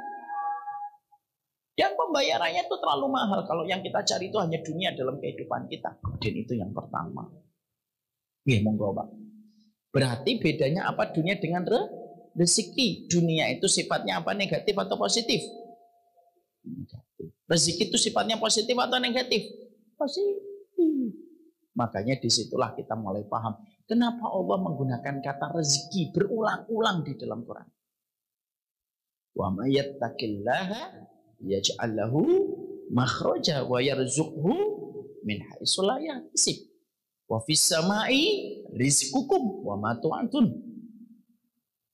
Dan pembayarannya itu terlalu mahal. Kalau yang kita cari itu hanya dunia dalam kehidupan kita. Dan itu yang pertama. Nggih, monggo, Pak. Berarti bedanya apa dunia dengan rezeki? Dunia itu sifatnya apa, negatif atau positif? Negatif. Rezeki itu sifatnya positif atau negatif? Positif. Makanya disitulah kita mulai paham kenapa Allah menggunakan kata rezeki berulang-ulang di dalam Quran. Wa may yattaqillaha yaj'al lahu makhraja wa yarzuqhu min haitsu la yahtasib. Wa fis samai rizqukum wa ma tu'adun.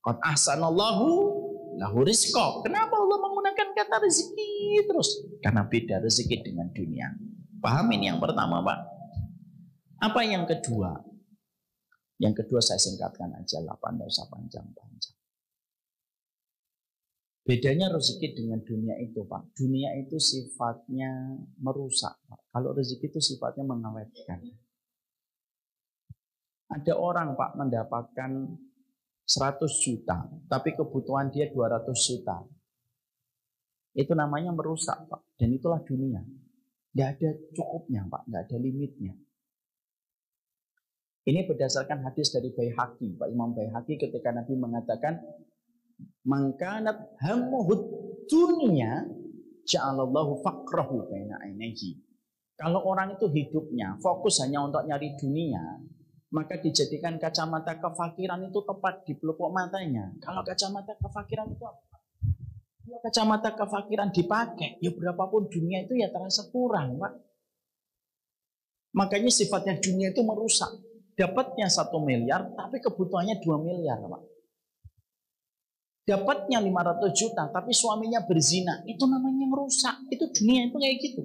Qad ahsanallahu lahu rizqa. Kenapa Allah menggunakan kata rezeki terus? Karena beda rezeki dengan dunia. Paham ini yang pertama, Pak. Apa yang kedua? Yang kedua saya singkatkan aja lah, tidak usah panjang-panjang. Bedanya rezeki dengan dunia itu, Pak. Dunia itu sifatnya merusak, Pak. Kalau rezeki itu sifatnya mengawetkan. Ada orang, Pak, mendapatkan 100 juta, tapi kebutuhan dia 200 juta. Itu namanya merusak, Pak. Dan itulah dunia. Nggak ada cukupnya, Pak. Nggak ada limitnya. Ini berdasarkan hadis dari Baihaqi, Pak Imam Baihaqi ketika Nabi mengatakan, "Mangkanat hammuhud dunya, ja'alallahu faqrahu baina ainihi." Kalau orang itu hidupnya fokus hanya untuk nyari dunia, maka dijadikan kacamata kefakiran itu tepat di pelupuk matanya. Kalau kacamata kefakiran itu apa? Kalau kacamata kefakiran dipakai, ya berapapun dunia itu ya terasa kurang, Pak. Makanya sifatnya dunia itu merusak. Dapatnya 1 miliar, tapi kebutuhannya 2 miliar, Pak. Dapatnya 500 juta, tapi suaminya berzina. Itu namanya merusak. Itu dunia itu kayak gitu.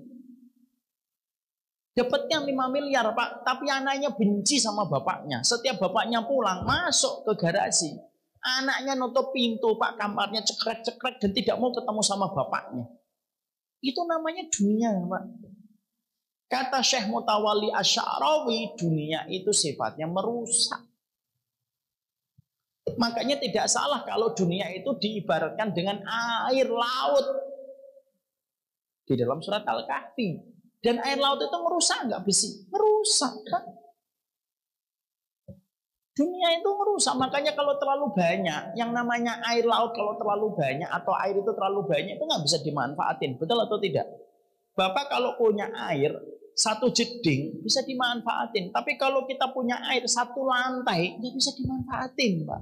Dapatnya 5 miliar, Pak, tapi anaknya benci sama bapaknya. Setiap bapaknya pulang, masuk ke garasi. Anaknya nutup pintu, Pak, kamarnya cekrek-cekrek dan tidak mau ketemu sama bapaknya. Itu namanya dunia, Pak. Kata Syekh Mutawalli Asy'arawi, dunia itu sifatnya merusak. Makanya tidak salah kalau dunia itu diibaratkan dengan air laut. Di dalam surat Al-Kahfi. Dan air laut itu merusak nggak besi? Merusak, Pak. Dunia itu merusak, makanya kalau terlalu banyak, yang namanya air laut kalau terlalu banyak atau air itu terlalu banyak itu nggak bisa dimanfaatin, betul atau tidak? Bapak kalau punya air 1 jeding bisa dimanfaatin, tapi kalau kita punya air 1 lantai nggak bisa dimanfaatin, Pak.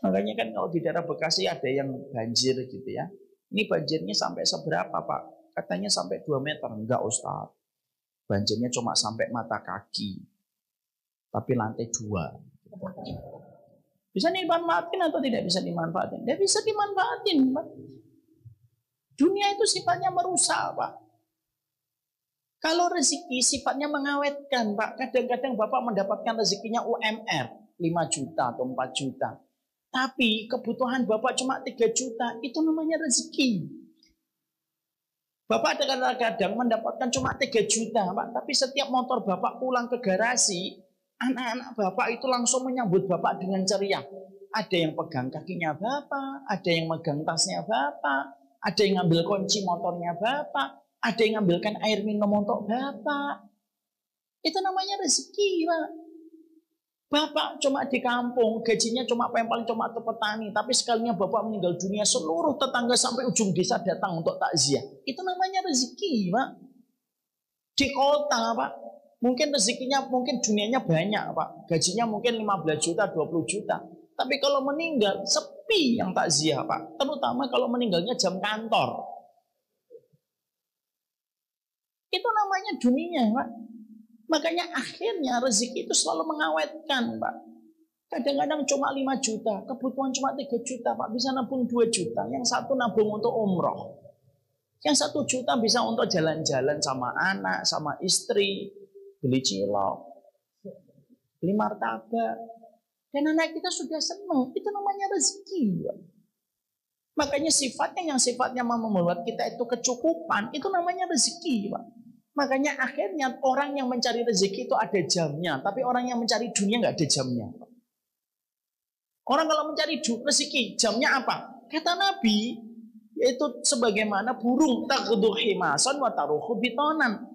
Makanya kan kalau di daerah Bekasi ada yang banjir gitu ya. Ini banjirnya sampai seberapa, Pak? Katanya sampai 2 meter, enggak Ustaz. Banjirnya cuma sampai mata kaki. Tapi lantai 2. Bisa dimanfaatin atau tidak bisa dimanfaatin? Tidak bisa dimanfaatin, Pak. Dunia itu sifatnya merusak, Pak. Kalau rezeki sifatnya mengawetkan, Pak. Kadang-kadang Bapak mendapatkan rezekinya UMR 5 juta atau 4 juta. Tapi kebutuhan Bapak cuma 3 juta, itu namanya rezeki. Bapak kadang-kadang mendapatkan cuma 3 juta, Pak. Tapi setiap motor Bapak pulang ke garasi, anak-anak Bapak itu langsung menyambut Bapak dengan ceria. Ada yang pegang kakinya Bapak, ada yang megang tasnya Bapak, ada yang ngambil kunci motornya Bapak, ada yang ngambilkan air minum untuk Bapak. Itu namanya rezeki, Pak. Bapak cuma di kampung, gajinya cuma paling cuma untuk petani, tapi sekalinya Bapak meninggal dunia, seluruh tetangga sampai ujung desa datang untuk takziah. Itu namanya rezeki, Pak. Di kota, Pak. Mungkin rezekinya, mungkin dunianya banyak, Pak. Gajinya mungkin 15 juta, 20 juta. Tapi kalau meninggal, sepi yang takziah, Pak. Terutama kalau meninggalnya jam kantor. Itu namanya dunia, Pak. Makanya akhirnya rezeki itu selalu mengawetkan, Pak. Kadang-kadang cuma 5 juta, kebutuhan cuma 3 juta, Pak. Bisa nabung 2 juta. Yang satu nabung untuk umroh. Yang 1 juta bisa untuk jalan-jalan sama anak, sama istri. Beli cilok, beli martabak. Dan anak kita sudah senang. Itu namanya rezeki. Makanya yang sifatnya membuat kita itu kecukupan, itu namanya rezeki, Pak. Makanya akhirnya orang yang mencari rezeki itu ada jamnya. Tapi orang yang mencari dunia nggak ada jamnya, Pak. Orang kalau mencari rezeki, jamnya apa? Kata Nabi, yaitu sebagaimana burung taghdu himasan wa taruhu bitonan.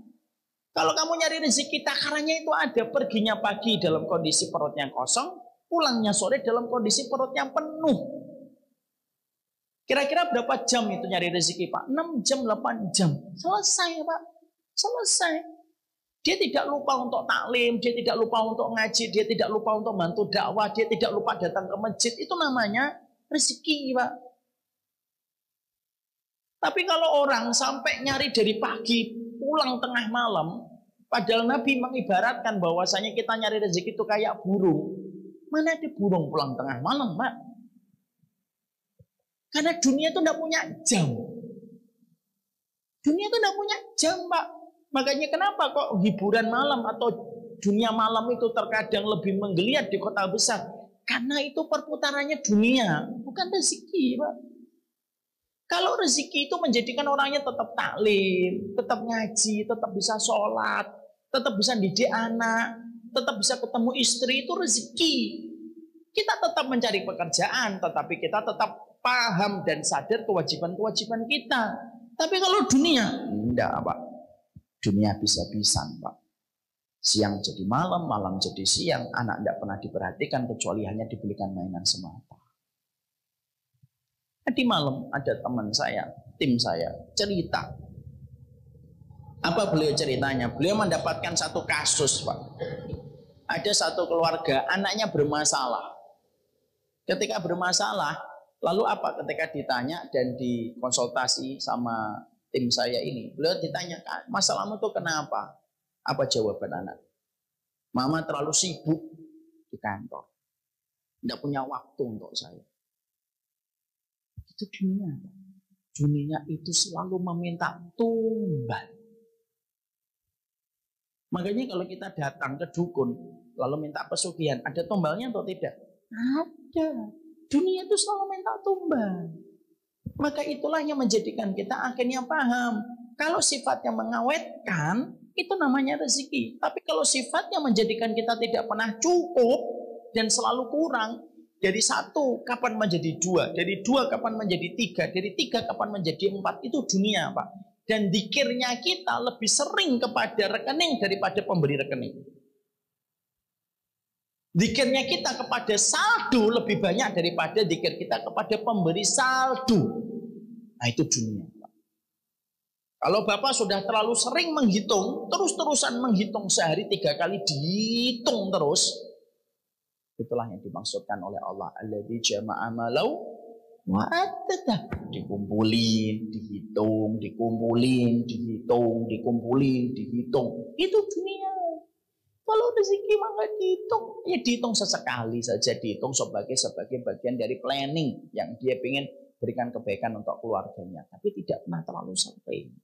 Kalau kamu nyari rezeki, takarannya itu ada. Perginya pagi dalam kondisi perutnya kosong, pulangnya sore dalam kondisi perutnya penuh. Kira-kira berapa jam itu nyari rezeki Pak? 6 jam, 8 jam. Selesai Pak. Selesai. Dia tidak lupa untuk taklim, dia tidak lupa untuk ngaji, dia tidak lupa untuk bantu dakwah, dia tidak lupa datang ke masjid. Itu namanya rezeki Pak. Tapi kalau orang sampai nyari dari pagi, pulang tengah malam, padahal Nabi mengibaratkan bahwasanya kita nyari rezeki itu kayak burung. Mana ada burung pulang tengah malam Pak? Karena dunia itu tidak punya jam. Dunia itu tidak punya jam Pak. Makanya kenapa kok hiburan malam atau dunia malam itu terkadang lebih menggeliat di kota besar? Karena itu perputarannya dunia, bukan rezeki Pak. Kalau rezeki itu menjadikan orangnya tetap taklim, tetap ngaji, tetap bisa sholat, tetap bisa didik anak, tetap bisa ketemu istri, itu rezeki. Kita tetap mencari pekerjaan, tetapi kita tetap paham dan sadar kewajiban-kewajiban kita. Tapi kalau dunia, enggak Pak. Dunia bisa-bisan Pak. Siang jadi malam, malam jadi siang. Anak tidak pernah diperhatikan kecuali hanya dibelikan mainan semata. Di malam ada teman saya, tim saya, cerita. Apa beliau ceritanya? Beliau mendapatkan satu kasus Pak. Ada satu keluarga, anaknya bermasalah. Ketika bermasalah, lalu apa ketika ditanya dan dikonsultasi sama tim saya ini, beliau ditanya, masalahmu tuh kenapa? Apa jawaban anak? Mama terlalu sibuk di kantor. Tidak punya waktu untuk saya. Itu dunia. Dunia itu selalu meminta tumbal. Makanya kalau kita datang ke dukun, lalu minta pesugihan, ada tumbalnya atau tidak? Ada. Dunia itu selalu minta tumbal. Maka itulah yang menjadikan kita akhirnya paham. Kalau sifatnya mengawetkan, itu namanya rezeki. Tapi kalau sifatnya menjadikan kita tidak pernah cukup dan selalu kurang, dari satu kapan menjadi dua, dari dua kapan menjadi tiga, dari tiga kapan menjadi empat, itu dunia Pak. Dan zikirnya kita lebih sering kepada rekening daripada pemberi rekening. Zikirnya kita kepada saldo lebih banyak daripada zikir kita kepada pemberi saldo. Nah itu dunia. Kalau Bapak sudah terlalu sering menghitung, terus-terusan menghitung sehari 3 kali dihitung terus, itulah yang dimaksudkan oleh Allah. Alladzi jama'a malau wa addada. Dikumpulin, dihitung, dikumpulin, dihitung, dikumpulin, dihitung. Itu dunia. Kalau rezeki mah nggak dihitung, ya dihitung sesekali saja, dihitung sebagai bagian dari planning yang dia ingin berikan kebaikan untuk keluarganya, tapi tidak pernah terlalu sering.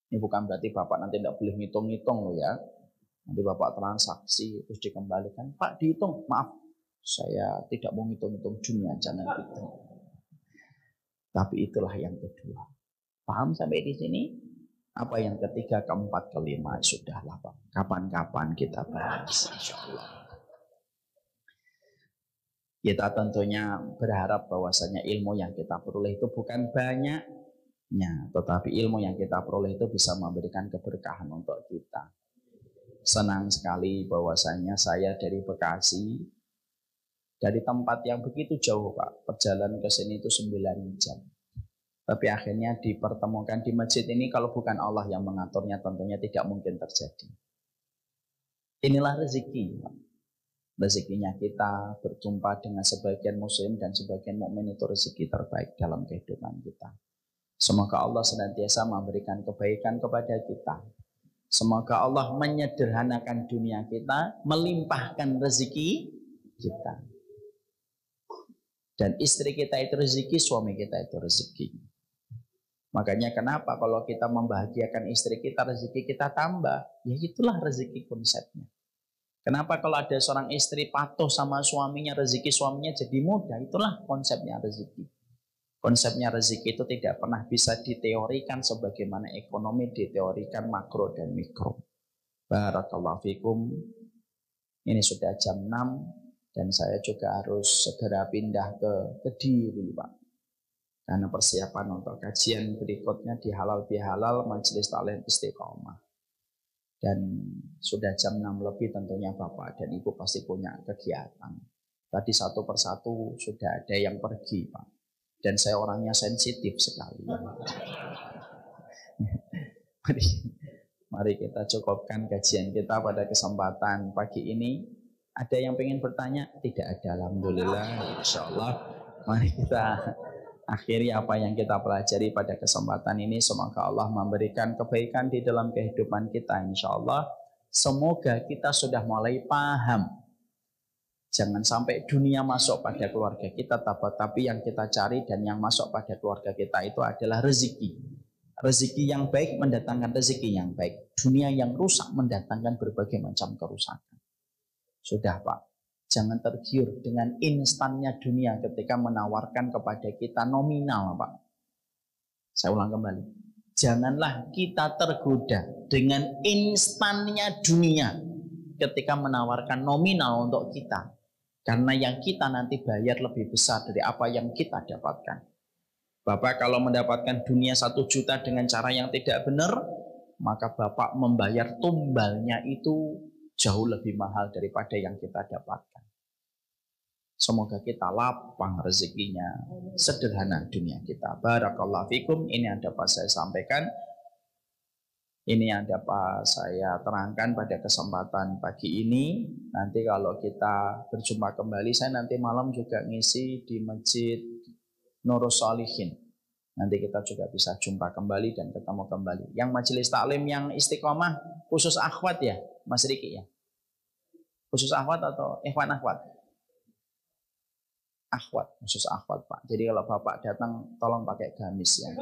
Ini bukan berarti Bapak nanti tidak boleh ngitung-ngitung loh ya. Nanti Bapak transaksi terus dikembalikan, Pak dihitung, maaf, saya tidak mau ngitung-ngitung dunia, jangan gitu. Tapi itulah yang kedua. Paham sampai di sini? Apa yang ketiga, keempat, kelima, sudahlah Pak. Kapan-kapan kita bahas, insyaallah. Kita tentunya berharap bahwasanya ilmu yang kita peroleh itu bukan banyaknya, tetapi ilmu yang kita peroleh itu bisa memberikan keberkahan untuk kita. Senang sekali bahwasanya saya dari Bekasi, dari tempat yang begitu jauh Pak, perjalanan ke sini itu 9 jam. Tapi akhirnya dipertemukan di masjid ini, kalau bukan Allah yang mengaturnya tentunya tidak mungkin terjadi. Inilah rezeki Pak. Rezekinya kita berjumpa dengan sebagian muslim dan sebagian mukmin, itu rezeki terbaik dalam kehidupan kita. Semoga Allah senantiasa memberikan kebaikan kepada kita. Semoga Allah menyederhanakan dunia kita, melimpahkan rezeki kita. Dan istri kita itu rezeki, suami kita itu rezeki. Makanya kenapa kalau kita membahagiakan istri kita, rezeki kita tambah. Ya itulah rezeki konsepnya. Kenapa kalau ada seorang istri patuh sama suaminya, rezeki suaminya jadi mudah? Itulah konsepnya rezeki. Konsepnya rezeki itu tidak pernah bisa diteorikan sebagaimana ekonomi diteorikan makro dan mikro. Barakallahu fikum. Ini sudah jam 6 dan saya juga harus segera pindah ke Kediri Pak. Karena persiapan untuk kajian berikutnya di Halal Bihalal Majelis Ta'lim Istiqomah. Dan sudah jam 6 lebih, tentunya Bapak dan Ibu pasti punya kegiatan. Tadi satu persatu sudah ada yang pergi Pak. Dan saya orangnya sensitif sekali. Mari kita cukupkan kajian kita pada kesempatan pagi ini. Ada yang pengen bertanya? Tidak ada, alhamdulillah. Insyaallah. Mari kita akhiri apa yang kita pelajari pada kesempatan ini. Semoga Allah memberikan kebaikan di dalam kehidupan kita, insyaallah. Semoga kita sudah mulai paham. Jangan sampai dunia masuk pada keluarga kita, tapi yang kita cari dan yang masuk pada keluarga kita itu adalah rezeki. Rezeki yang baik mendatangkan rezeki yang baik. Dunia yang rusak mendatangkan berbagai macam kerusakan. Sudah Pak, jangan tergiur dengan instannya dunia ketika menawarkan kepada kita nominal Pak. Saya ulang kembali. Janganlah kita tergoda dengan instannya dunia ketika menawarkan nominal untuk kita. Karena yang kita nanti bayar lebih besar dari apa yang kita dapatkan. Bapak kalau mendapatkan dunia 1 juta dengan cara yang tidak benar, maka Bapak membayar tumbalnya itu jauh lebih mahal daripada yang kita dapatkan. Semoga kita lapang rezekinya, sederhana dunia kita. Barakallahu fikum. Ini yang dapat saya sampaikan. Ini yang dapat saya terangkan pada kesempatan pagi ini. Nanti kalau kita berjumpa kembali, saya nanti malam juga ngisi di Masjid Nurus Shalihin. Nanti kita juga bisa jumpa kembali dan ketemu kembali. Yang majelis taklim yang istiqomah khusus akhwat ya, Mas Riki ya? Khusus akhwat atau ikhwan akhwat? Akhwat, khusus akhwat Pak. Jadi kalau Bapak datang tolong pakai gamis ya.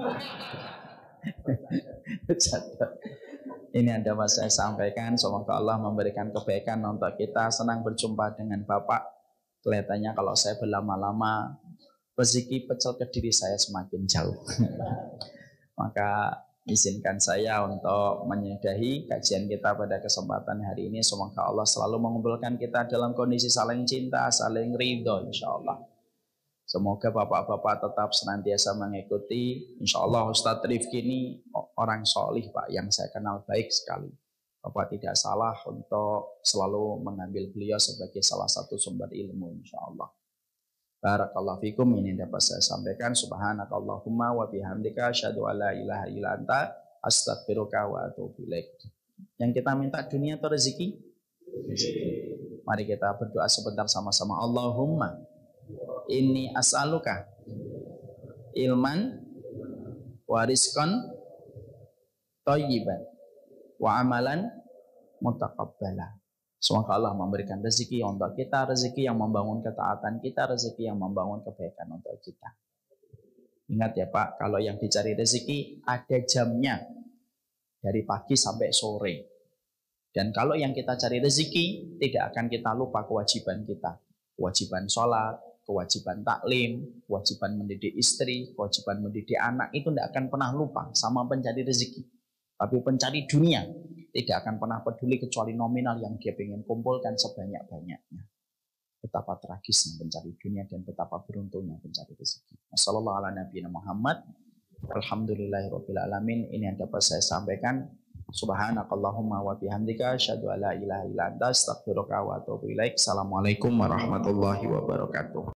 Ini yang dapat saya sampaikan. Semoga Allah memberikan kebaikan untuk kita. Senang berjumpa dengan Bapak. Kelihatannya kalau saya berlama-lama, rezeki pecel ke diri saya semakin jauh. Maka izinkan saya untuk menyudahi kajian kita pada kesempatan hari ini. Semoga Allah selalu mengumpulkan kita dalam kondisi saling cinta, saling ridho insyaallah. Semoga bapak-bapak tetap senantiasa mengikuti. Insyaallah Ustadz Rifki ini orang solih Pak, yang saya kenal baik sekali. Bapak tidak salah untuk selalu mengambil beliau sebagai salah satu sumber ilmu insyaallah. Barakallahu fikum. Ini dapat saya sampaikan. Subhanakallahumma wa bihamdika asyhadu an la ilaha illa anta astaghfiruka wa atubu ilaik. Yang kita minta dunia atau rezeki? Mari kita berdoa sebentar sama-sama. Allahumma inni as'aluka ilman wa rizqan thayyiban wa amalan mutaqabbala. Semoga Allah memberikan rezeki untuk kita, rezeki yang membangun ketaatan kita, rezeki yang membangun kebaikan untuk kita. Ingat ya Pak, kalau yang dicari rezeki ada jamnya, dari pagi sampai sore. Dan kalau yang kita cari rezeki, tidak akan kita lupa kewajiban kita. Kewajiban sholat, kewajiban taklim, kewajiban mendidik istri, kewajiban mendidik anak, itu tidak akan pernah lupa sama pencari rezeki. Tapi pencari dunia tidak akan pernah peduli kecuali nominal yang dia ingin kumpulkan sebanyak-banyaknya. Betapa tragisnya pencari dunia dan betapa beruntungnya pencari rezeki. Wassalamualaikum warahmatullahi wabarakatuh. Alhamdulillahirabbil alamin. Ini yang dapat saya sampaikan. Subhanakallahumma wa bihamdika asyhadu an la ilaha illa anta astaghfiruka wa atubu ilaik. Assalamualaikum warahmatullahi wabarakatuh.